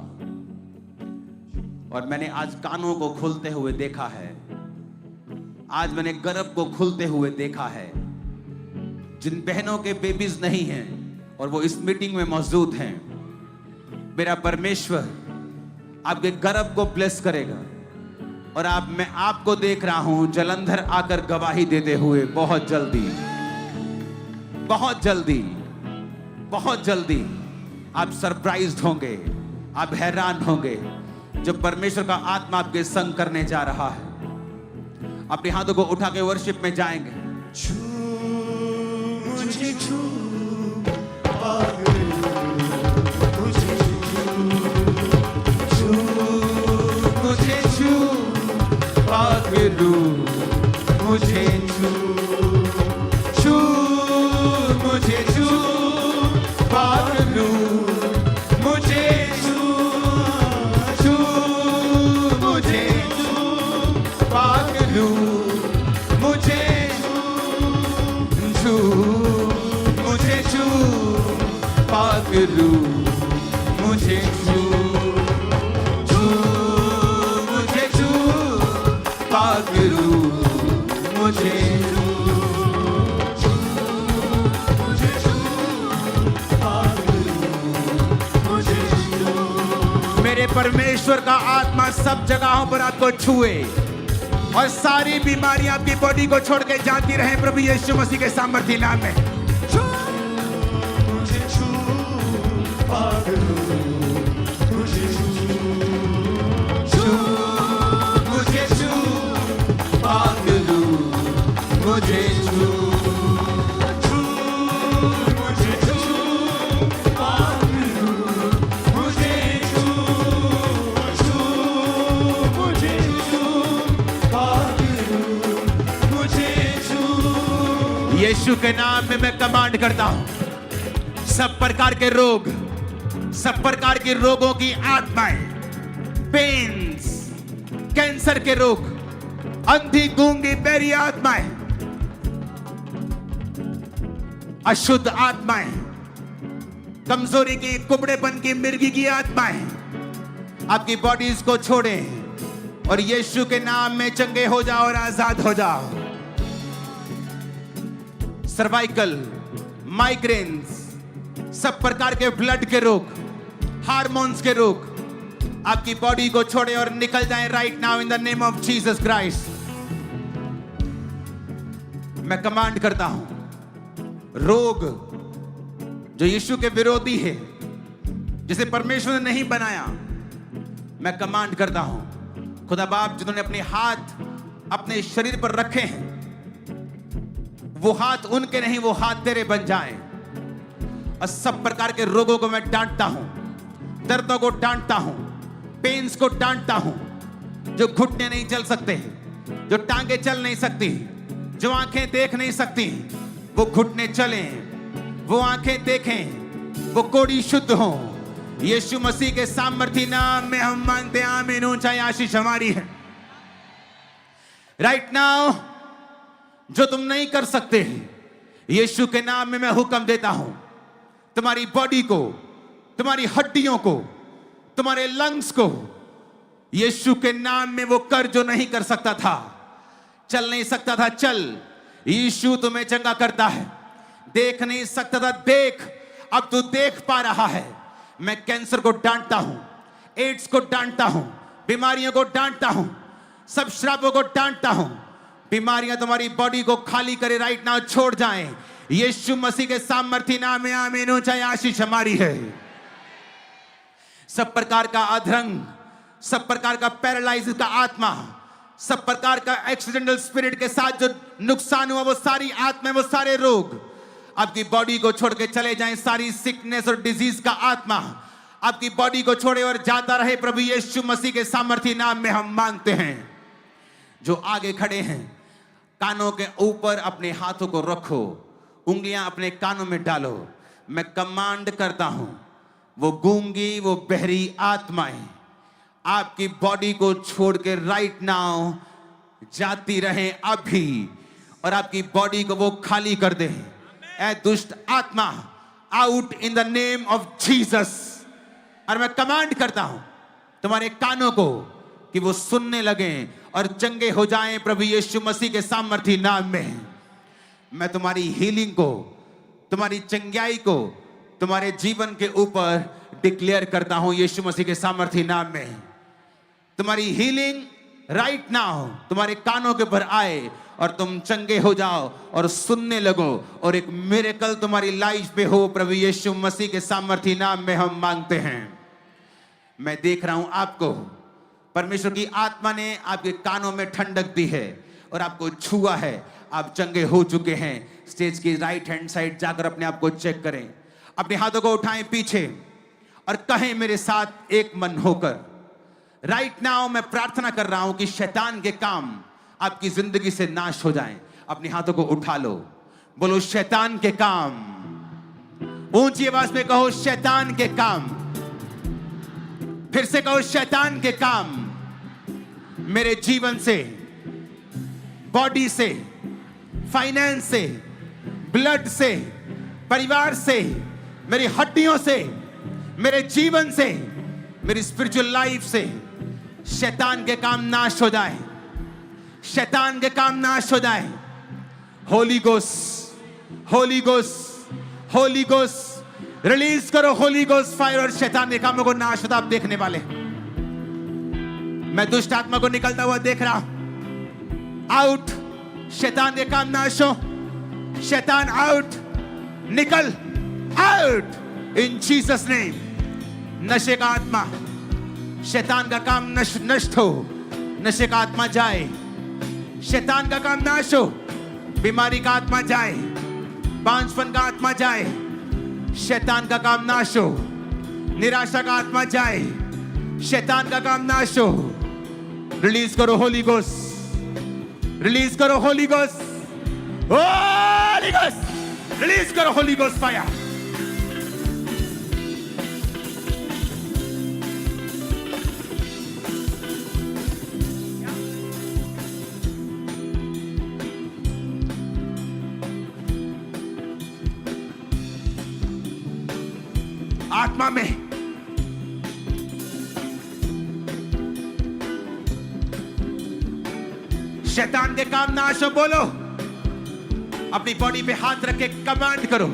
और मैंने आज कानों को खुलते हुए देखा है, आज मैंने गर्भ को खुलते हुए देखा है। जिन बहनों के बेबीज नहीं हैं और वो इस मीटिंग में मौजूद हैं, मेरा परमेश्वर आपके गर्भ को ब्लेस करेगा। और मैं आपको देख रहा हूं जलंधर आकर गवाही देते हुए बहुत जल्दी, बहुत जल्दी, बहुत जल्दी आप सरप्राइज्ड होंगे, आप हैरान होंगे जब परमेश्वर का आत्मा आपके संग करने जा रहा है। अपने हाथों को उठा के वर्शिप में जाएंगे। छू मुझे छू पाक मुझे छू, मुझे छू पाक रू, मुझे छू, छू मुझे छू पाक रू, मुझे छू, छू मुझे छू पाक रू, मुझे छू, मुझे छू पाक रू, मुझे छू, छू मुझे छू पाक रू, मुझे छू, मुझे छू पाक मुझे छू। मेरे परमेश्वर का आत्मा सब जगहों पर आपको छुए और सारी बीमारियां आपकी बॉडी को छोड़ के जाती रहे प्रभु यीशु मसीह के सामर्थ्य नाम में। मुझे छू पाक मुझे छू, छू मुझे छू पाक रू, मुझे छू, छू मुझे छू पाक मुझे छू, छू मुझे छू पाक मुझे छू। यीशु के नाम में मैं कमांड करता हूं, सब प्रकार के रोग, सब प्रकार के रोगों की आत्माएं, पेन्स, कैंसर के रोग, अंधी गूंगी बहरी आत्माएं, अशुद्ध आत्माएं, कमजोरी की, कुबड़ेपन की, मिर्गी की आत्माएं आपकी बॉडीज को छोड़ें और यीशु के नाम में चंगे हो जाओ और आजाद हो जाओ। सर्वाइकल, माइग्रेन्स, सब प्रकार के ब्लड के रोग, हार्मोन्स के रोग आपकी बॉडी को छोड़े और निकल जाएं right now in the name of Jesus Christ. मैं कमांड करता हूं, रोग जो यीशु के विरोधी है, जिसे परमेश्वर ने नहीं बनाया, मैं कमांड करता हूं खुदा बाप जिन्होंने अपने हाथ अपने शरीर पर रखे हैं, वो हाथ उनके नहीं, वो हाथ तेरे बन जाएं। और सब प्रकार के रोगों को मैं डांटता हूं, दर्दों को डांटता हूं, पेन्स को डांटता हूं, जो घुटने नहीं चल सकते, जो टांगे चल नहीं सकती, जो आंखें देख नहीं सकती, वो घुटने चलें, वो आंखें देखें, वो कोड़ी शुद्ध हो, यीशु मसीह के सामर्थी नाम में हम मांगते हैं, आमीन। ऊंचाई आशीष हमारी है। राइट नाउ जो तुम नहीं कर सकते, यीशु के नाम में मैं हुक्म देता हूं, तुम्हारी बॉडी को, तुम्हारी हड्डियों को, तुम्हारे लंग्स को यीशु के नाम में वो कर जो नहीं कर सकता था, चल नहीं सकता था, चल। यीशु तुम्हें चंगा करता है। देख नहीं सकता था, देख, अब तू देख पा रहा है। मैं कैंसर को डांटता हूं, एड्स को डांटता हूं, बीमारियों को डांटता हूं, सब श्रापों को डांटता हूं। बीमारियां तुम्हारी बॉडी को खाली करे राइट नाउ, छोड़ जाएं यीशु मसीह के सामर्थी नाम में, आमीन। ऊंचाई आशीष हमारी है। सब प्रकार का अधरंग, सब प्रकार का पैरालाइज का आत्मा, सब प्रकार का एक्सीडेंटल स्पिरिट के साथ जो नुकसान हुआ, वो सारी आत्मा, वो सारे रोग आपकी बॉडी को छोड़ के चले जाएं। सारी सिकनेस और डिजीज का आत्मा आपकी बॉडी को छोड़े और जाता रहे। प्रभु यीशु मसीह के सामर्थी नाम में हम मांगते हैं। जो आगे खड़े हैं, कानों के ऊपर अपने हाथों को रखो, उंगलियां अपने कानों में डालो। मैं कमांड करता हूं, वो गूंगी, वो बहरी आत्माएं आपकी बॉडी को छोड़ के राइट नाउ जाती रहे अभी, और आपकी बॉडी को वो खाली कर दे। ए दुष्ट आत्मा, out in the name of Jesus. और मैं कमांड करता हूं तुम्हारे कानों को कि वो सुनने लगे और चंगे हो जाएं प्रभु यीशु मसीह के सामर्थी नाम में। मैं तुम्हारी हीलिंग को, तुम्हारी चंगाई को तुम्हारे जीवन के ऊपर डिक्लेयर करता हूं यीशु मसीह के सामर्थी नाम में। तुम्हारी हीलिंग राइट नाउ तुम्हारे कानों के ऊपर आए और तुम चंगे हो जाओ और सुनने लगो, और एक मिरेकल तुम्हारी लाइफ पे हो। प्रभु यीशु मसीह के सामर्थी नाम में हम मांगते हैं। मैं देख रहा हूं आपको, परमेश्वर की आत्मा ने आपके कानों में ठंडक दी है और आपको छुआ है। आप चंगे हो चुके हैं। स्टेज की राइट हैंड साइड जाकर अपने आप को चेक करें। अपने हाथों को उठाएं पीछे और कहें मेरे साथ एक मन होकर, राइट नाउ मैं प्रार्थना कर रहा हूं कि शैतान के काम आपकी जिंदगी से नाश हो जाएं। अपने हाथों को उठा लो, बोलो शैतान के काम। ऊंची आवाज में कहो शैतान के काम। फिर से कहो शैतान के काम मेरे जीवन से, बॉडी से, फाइनेंस से, ब्लड से, परिवार से, मेरी हड्डियों से, मेरे जीवन से, मेरी स्पिरिचुअल लाइफ से शैतान के काम नाश हो जाए। शैतान के काम नाश हो जाए। Holi ghost, Holi ghost, Holi ghost release करो, होली गोस्ट फायर, और शैतान के कामों को नाश होता आप देखने वाले। मैं दुष्ट आत्मा को निकलता हुआ देख रहा हूं। आउट, शैतान के काम नाश हो। शैतान आउट, निकल, आउट इन जीसस नेम। नशे का आत्मा, शैतान का काम नष्ट हो। नशे का आत्मा जाए, शैतान का काम नाश हो। बीमारी का आत्मा जाए, बांझपन का आत्मा जाए, शैतान का काम नाश हो। निराशा का आत्मा जाए, शैतान का काम नाश हो। रिलीज करो होली गोस्ट, रिलीज करो Holi ghost, Holi ghost, release करो होली गोस्ट फायर। आत्मा में शैतान के काम नाश हो। बोलो, अपनी बॉडी पे हाथ रख के कमांड करो,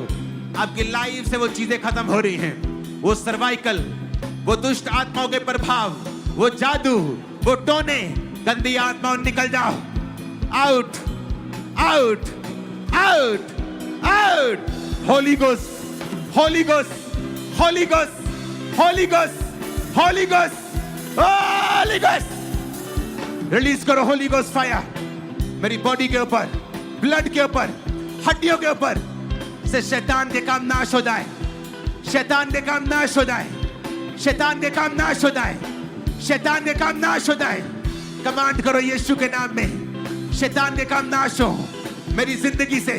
आपकी लाइफ से वो चीजें खत्म हो रही हैं। वो सर्वाइकल, वो दुष्ट आत्माओं के प्रभाव, वो जादू, वो टोने, गंदी आत्माओं निकल जाओ। Out, out, out, out. Holi ghost, Holi ghost, Holi ghost, Holi ghost, Holi ghost, Holi ghost. Release करो होली गोस्ट फायर मेरी बॉडी के ऊपर, ब्लड के ऊपर, हड्डियों के ऊपर से शैतान के काम नाश हो जाए। शैतान के काम नाश हो जाए। शैतान के काम नाश हो जाए। शैतान के काम नाश हो जाए। कमांड करो यीशु के नाम में, शैतान के काम नाश हो। मेरी जिंदगी से,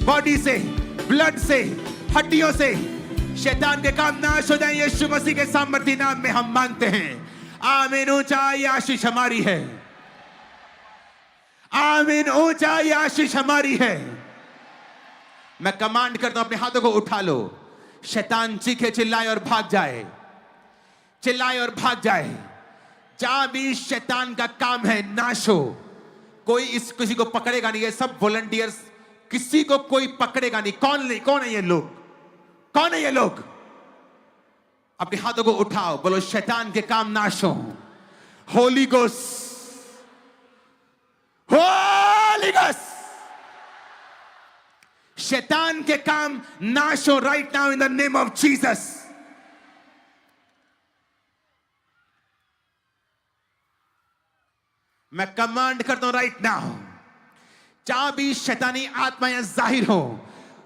बॉडी से, ब्लड से, हड्डियों से शैतान के काम नाश हो जाए यीशु मसीह के सामर्थी नाम में हम मांगते हैं। आमीन। ऊंचाई आशीष हमारी है। आमीन। ऊंचाई आशीष हमारी है। मैं कमांड करता हूं, अपने हाथों को उठा लो। शैतान चीखे, चिल्लाए और भाग जाए। चिल्लाए और भाग जाए। जहां भी शैतान का काम है नाश हो। कोई इस किसी को पकड़ेगा नहीं। ये सब वॉलंटियर्स, किसी को कोई पकड़ेगा नहीं। कौन है ये लोग? कौन है ये लोग? अपने हाथों को उठाओ, बोलो शैतान के काम नाश हो। होली गोस्ट, होली गोस्ट, शैतान के काम नाश हो right now in the name of Jesus. मैं कमांड करता हूं राइट नाउ, जहां भी शैतानी आत्माएं जाहिर हो,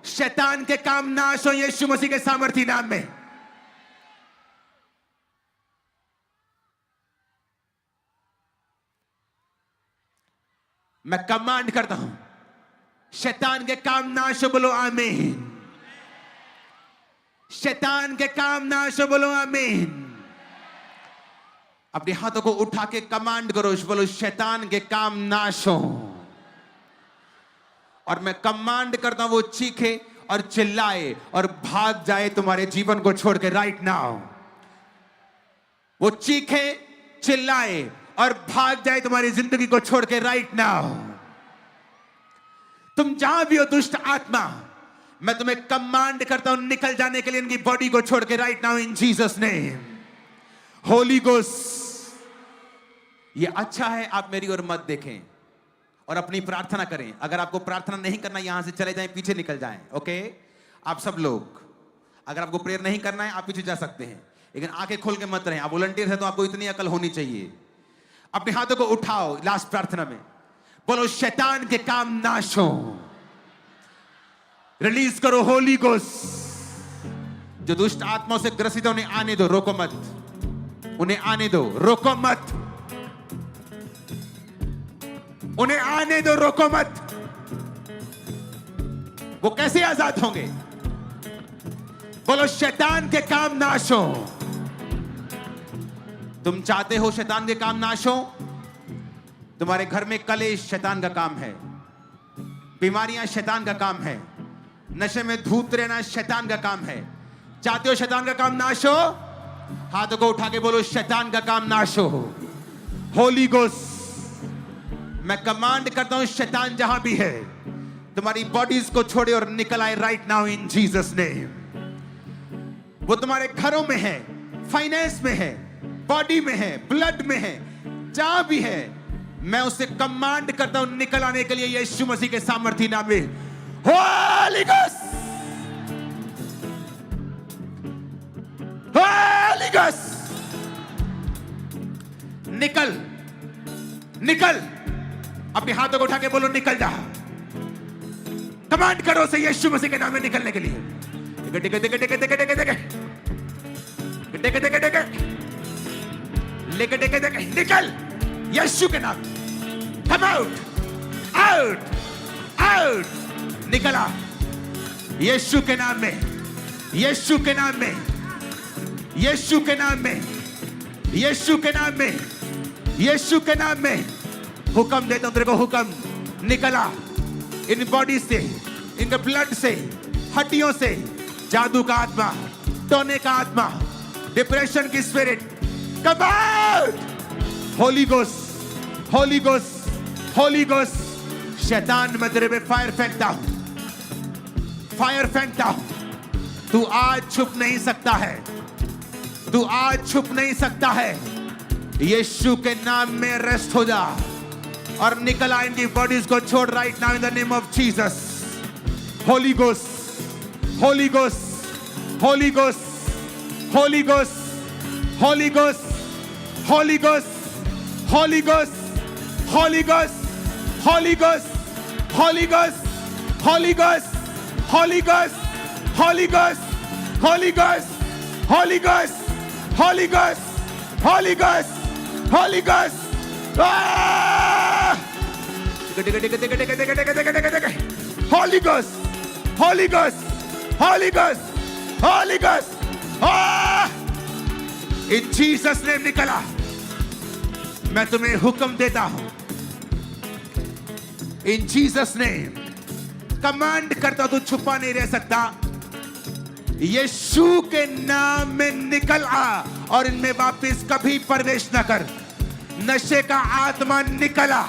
शैतान के काम नाश हो यीशु मसीह के सामर्थी नाम में। मैं कमांड करता हूं, शैतान के काम नाश हो। बोलो आमीन। शैतान के काम नाश हो। बोलो आमीन। अपने हाथों को उठा के कमांड करो, बोलो शैतान के काम नाश हो। और मैं कमांड करता हूं वो चीखे और चिल्लाए और भाग जाए तुम्हारे जीवन को छोड़ के राइट नाउ। वो चीखे, चिल्लाए और भाग जाए तुम्हारी जिंदगी को छोड़ के राइट नाउ। तुम जहां भी हो दुष्ट आत्मा, मैं तुम्हें कमांड करता हूं निकल जाने के लिए इनकी बॉडी को छोड़ के right now in Jesus name. Holi ghost, ये अच्छा है आप मेरी ओर मत देखें और अपनी प्रार्थना करें। अगर आपको प्रार्थना नहीं करना, यहां से चले जाएं, पीछे निकल जाएं। ओके? आप सब लोग, अगर आपको प्रेयर नहीं करना है आप पीछे जा सकते हैं, लेकिन आंखें खोल के मत रहें। आप वॉलंटियर हैं तो आपको इतनी अकल होनी चाहिए। अपने हाथों को उठाओ लास्ट प्रार्थना में, बोलो शैतान के काम नाश हो। रिलीज करो होली गोस्ट। जो दुष्ट आत्माओं से ग्रसित है उन्हें आने दो, रोको मत। उन्हें आने दो, रोको मत। उन्हें आने दो, रोको मत। वो कैसे आजाद होंगे? बोलो शैतान के काम नाश हो। तुम चाहते हो शैतान के काम नाश हो? तुम्हारे घर में कलेश शैतान का काम है, बीमारियां शैतान का काम है, नशे में धूत रहना शैतान का काम है। चाहते हो शैतान का काम नाश हो? हाथों को उठा के बोलो शैतान का काम नाश हो। होली गोस्ट, मैं कमांड करता हूं शैतान जहां भी है तुम्हारी बॉडीज को छोड़े और निकल आए right now in Jesus name. वो तुम्हारे घरों में है, फाइनेंस में है, बॉडी में है, ब्लड में है, जहां भी है, मैं उसे कमांड करता हूं निकल आने के लिए यीशु मसीह के सामर्थी नाम में। होली गोस्ट, होली गोस्ट, निकल, निकल। अपने हाथों को उठा के बोलो निकल जा। कमांड करो उसे यीशु मसीह के नाम में निकलने के लिए। टिके टिके टिके टिके टिके टिके टिके टिके टिके लेके टिके टिके निकल यीशु के नाम। Come out, out, out. निकला यीशु के नाम में, यीशु के नाम में, यीशु के नाम में, यीशु के नाम में, यीशु के नाम में। हुक्म देता हूं तेरे को, हुक्म निकला इन बॉडी से, इनके ब्लड से, हड्डियों से। जादू का आत्मा, टोने का आत्मा, डिप्रेशन की spirit, come out. Holi ghost, Holi ghost, Holi ghost. शैतान मैं तेरे पे फायर फेंकता हूं, फायर फेंकता हूं। तू आज छुप नहीं सकता है, तू आज छुप नहीं सकता है। यीशु के नाम में रेस्ट हो जा और निकल आ इनकी बॉडीज को छोड़ right now in the name of Jesus. Holi ghost, Holi ghost, Holi ghost, Holi ghost, Holi ghost, Holi ghost, Holi ghost, Holi ghost, Holi ghost, Holi ghost, Holi ghost, Holi ghost, Holi ghost, Holi ghost, Holi ghost, Holi ghost, Holi ghost, Holi ghost. Holy Ghost, Holy Ghost, Holy Ghost, Holy Ghost. In Jesus name निकला। मैं तुम्हें हुक्म देता हूं, इन जीसस नेम कमांड करता, तू छुपा नहीं रह सकता। यीशु के नाम में निकल आ और इनमें वापस कभी प्रवेश न कर। नशे का आत्मा निकला,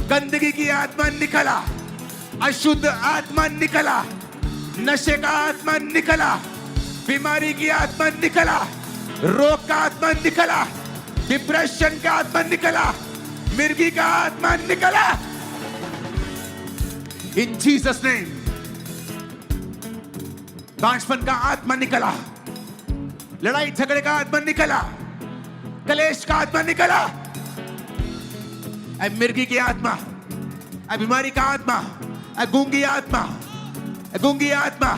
गंदगी की आत्मा निकला, अशुद्ध आत्मा निकला, नशे का आत्मा निकला, बीमारी की आत्मा निकला, रोग का आत्मा निकला, डिप्रेशन का आत्मा निकला, मिर्गी का आत्मा निकला। इन जीसस नेम बांझपन का आत्मा निकला, लड़ाई झगड़े का आत्मा निकला, कलेश का आत्मा निकला, मिर्गी की आत्मा, बीमारी का आत्मा, गूंगी आत्मा, गूंगी आत्मा,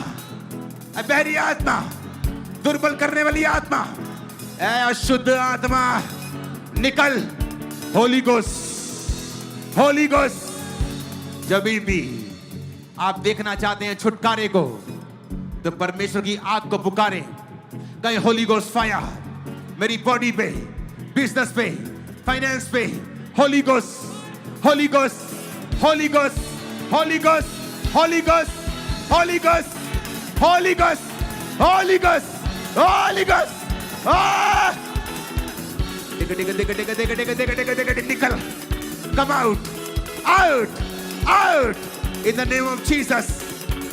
बहरी आत्मा, दुर्बल करने वाली आत्मा, अशुद्ध आत्मा निकल। Holi ghost, Holi ghost. जब भी आप देखना चाहते हैं छुटकारे को, तो परमेश्वर की आग को पुकारें। कहीं होली गोस्ट फायर मेरी बॉडी पे, बिजनेस पे, फाइनेंस पे। Holi ghost, Holi ghost, Holi ghost, Holi ghost, Holi ghost, Holi ghost, Holi ghost, Holi ghost, Holi ghost. निकल, come out, out, out, in the name of Jesus,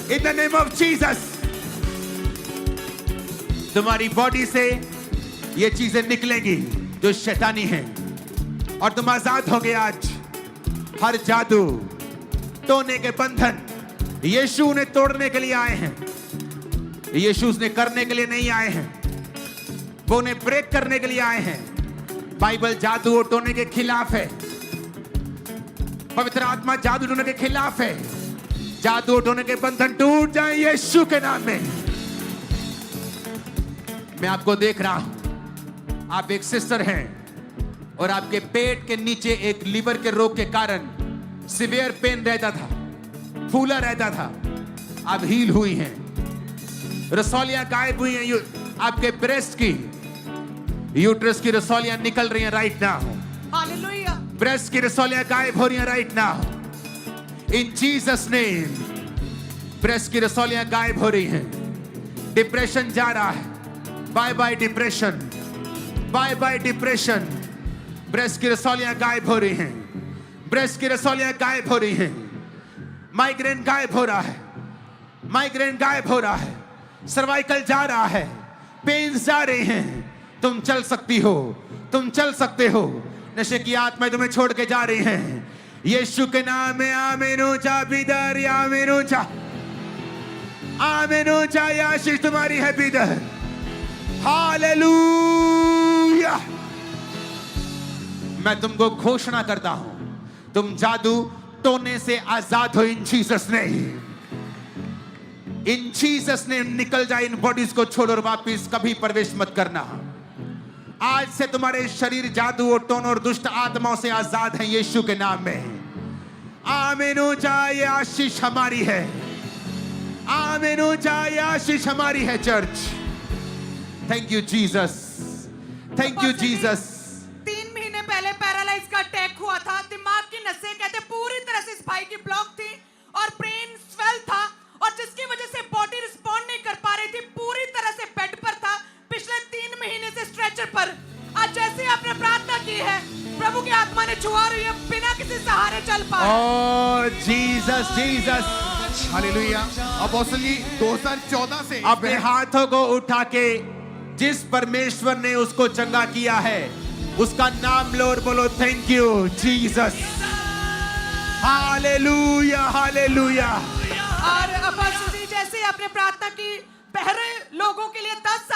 in the name of Jesus। तुम्हारी बॉडी से ये चीजें निकलेंगी जो शैतानी हैं, और तुम आजाद हो गए आज। हर जादू, टोने के बंधन यीशु ने तोड़ने के लिए आए हैं। यीशु ने करने के लिए नहीं आए हैं, वो उन्हें ब्रेक करने के लिए आए हैं। बाइबल जादू और टोने के खिलाफ है, पवित्र आत्मा जादू टोने के खिलाफ है। जादू और टोने के बंधन टूट जाए यीशु के नाम में। मैं आपको देख रहा हूं, आप एक सिस्टर हैं और आपके पेट के नीचे एक लीवर के रोग के कारण सीवियर पेन रहता था, फूला रहता था। आप हील हुई हैं, रसौलियां गायब हुई हैं, आपके ब्रेस्ट की, यूट्रस की रसौलियां निकल रही हैं राइट नाउ। हालेलुया। ब्रेस्ट की रसौलियां गायब हो रही हैं right now in Jesus name. Breast की रसौलियां गायब हो रही हैं। डिप्रेशन जा रहा है, bye bye depression, bye bye depression. Breast की रसौलियां गायब हो रही हैं, ब्रेस्ट की रसौलियां गायब हो रही हैं। माइग्रेन गायब हो रहा है, माइग्रेन गायब हो रहा है। सर्वाइकल जा रहा है, पेन्स जा रहे हैं। तुम चल सकती हो, तुम चल सकते हो। नशे की आत्मा तुम्हें छोड़ के जा रही हैं। यीशु के नाम में आमीन ऊंचा, बिदर आमीन ऊंचा, आमीन ऊंचा। ये आशीष तुम्हारी है बिदर। हालेलुया। मैं तुमको घोषणा करता हूं, तुम जादू टोने से आजाद हो इन जीसस नेम। इन जीसस नेम निकल जाए इन बॉडीज को छोड़ और वापिस कभी प्रवेश मत करना। आज से तुम्हारे शरीर जादू और टोन और दुष्ट आत्माओं से आजाद हैं यीशु के नाम में। आमीन ऊंचा। ये आशीष हमारी है, आमीन ऊंचा। ये आशीष हमारी है church. Thank you Jesus, thank you Jesus. 3 महीने पहले पैरालाइज का अटैक हुआ था। दिमाग की नसें कहते पूरी तरह से इस भाई की ब्लॉक थी और ब्रेन स्वेल था, और जिसकी वजह से बॉडी रिस्पॉन्ड नहीं कर पा रही थी। पूरी तरह से बेड पर था पिछले 3 महीने से, स्ट्रेचर पर। आज जैसे आपने प्रार्थना की है, प्रभु की आत्मा ने छुआ रही है, बिना किसी सहारे चल पा रहे। ओह जीसस, जीसस, हालेलुया। अपोस्टल जी 2014 से अपने हाथों को उठा के जिस परमेश्वर ने उसको चंगा किया है उसका नाम लो और बोलो thank you Jesus. Hallelujah, hallelujah. और अपोस्टल जी जैसे आपने प्रार्थना की, बहरे लोगों के लिए 10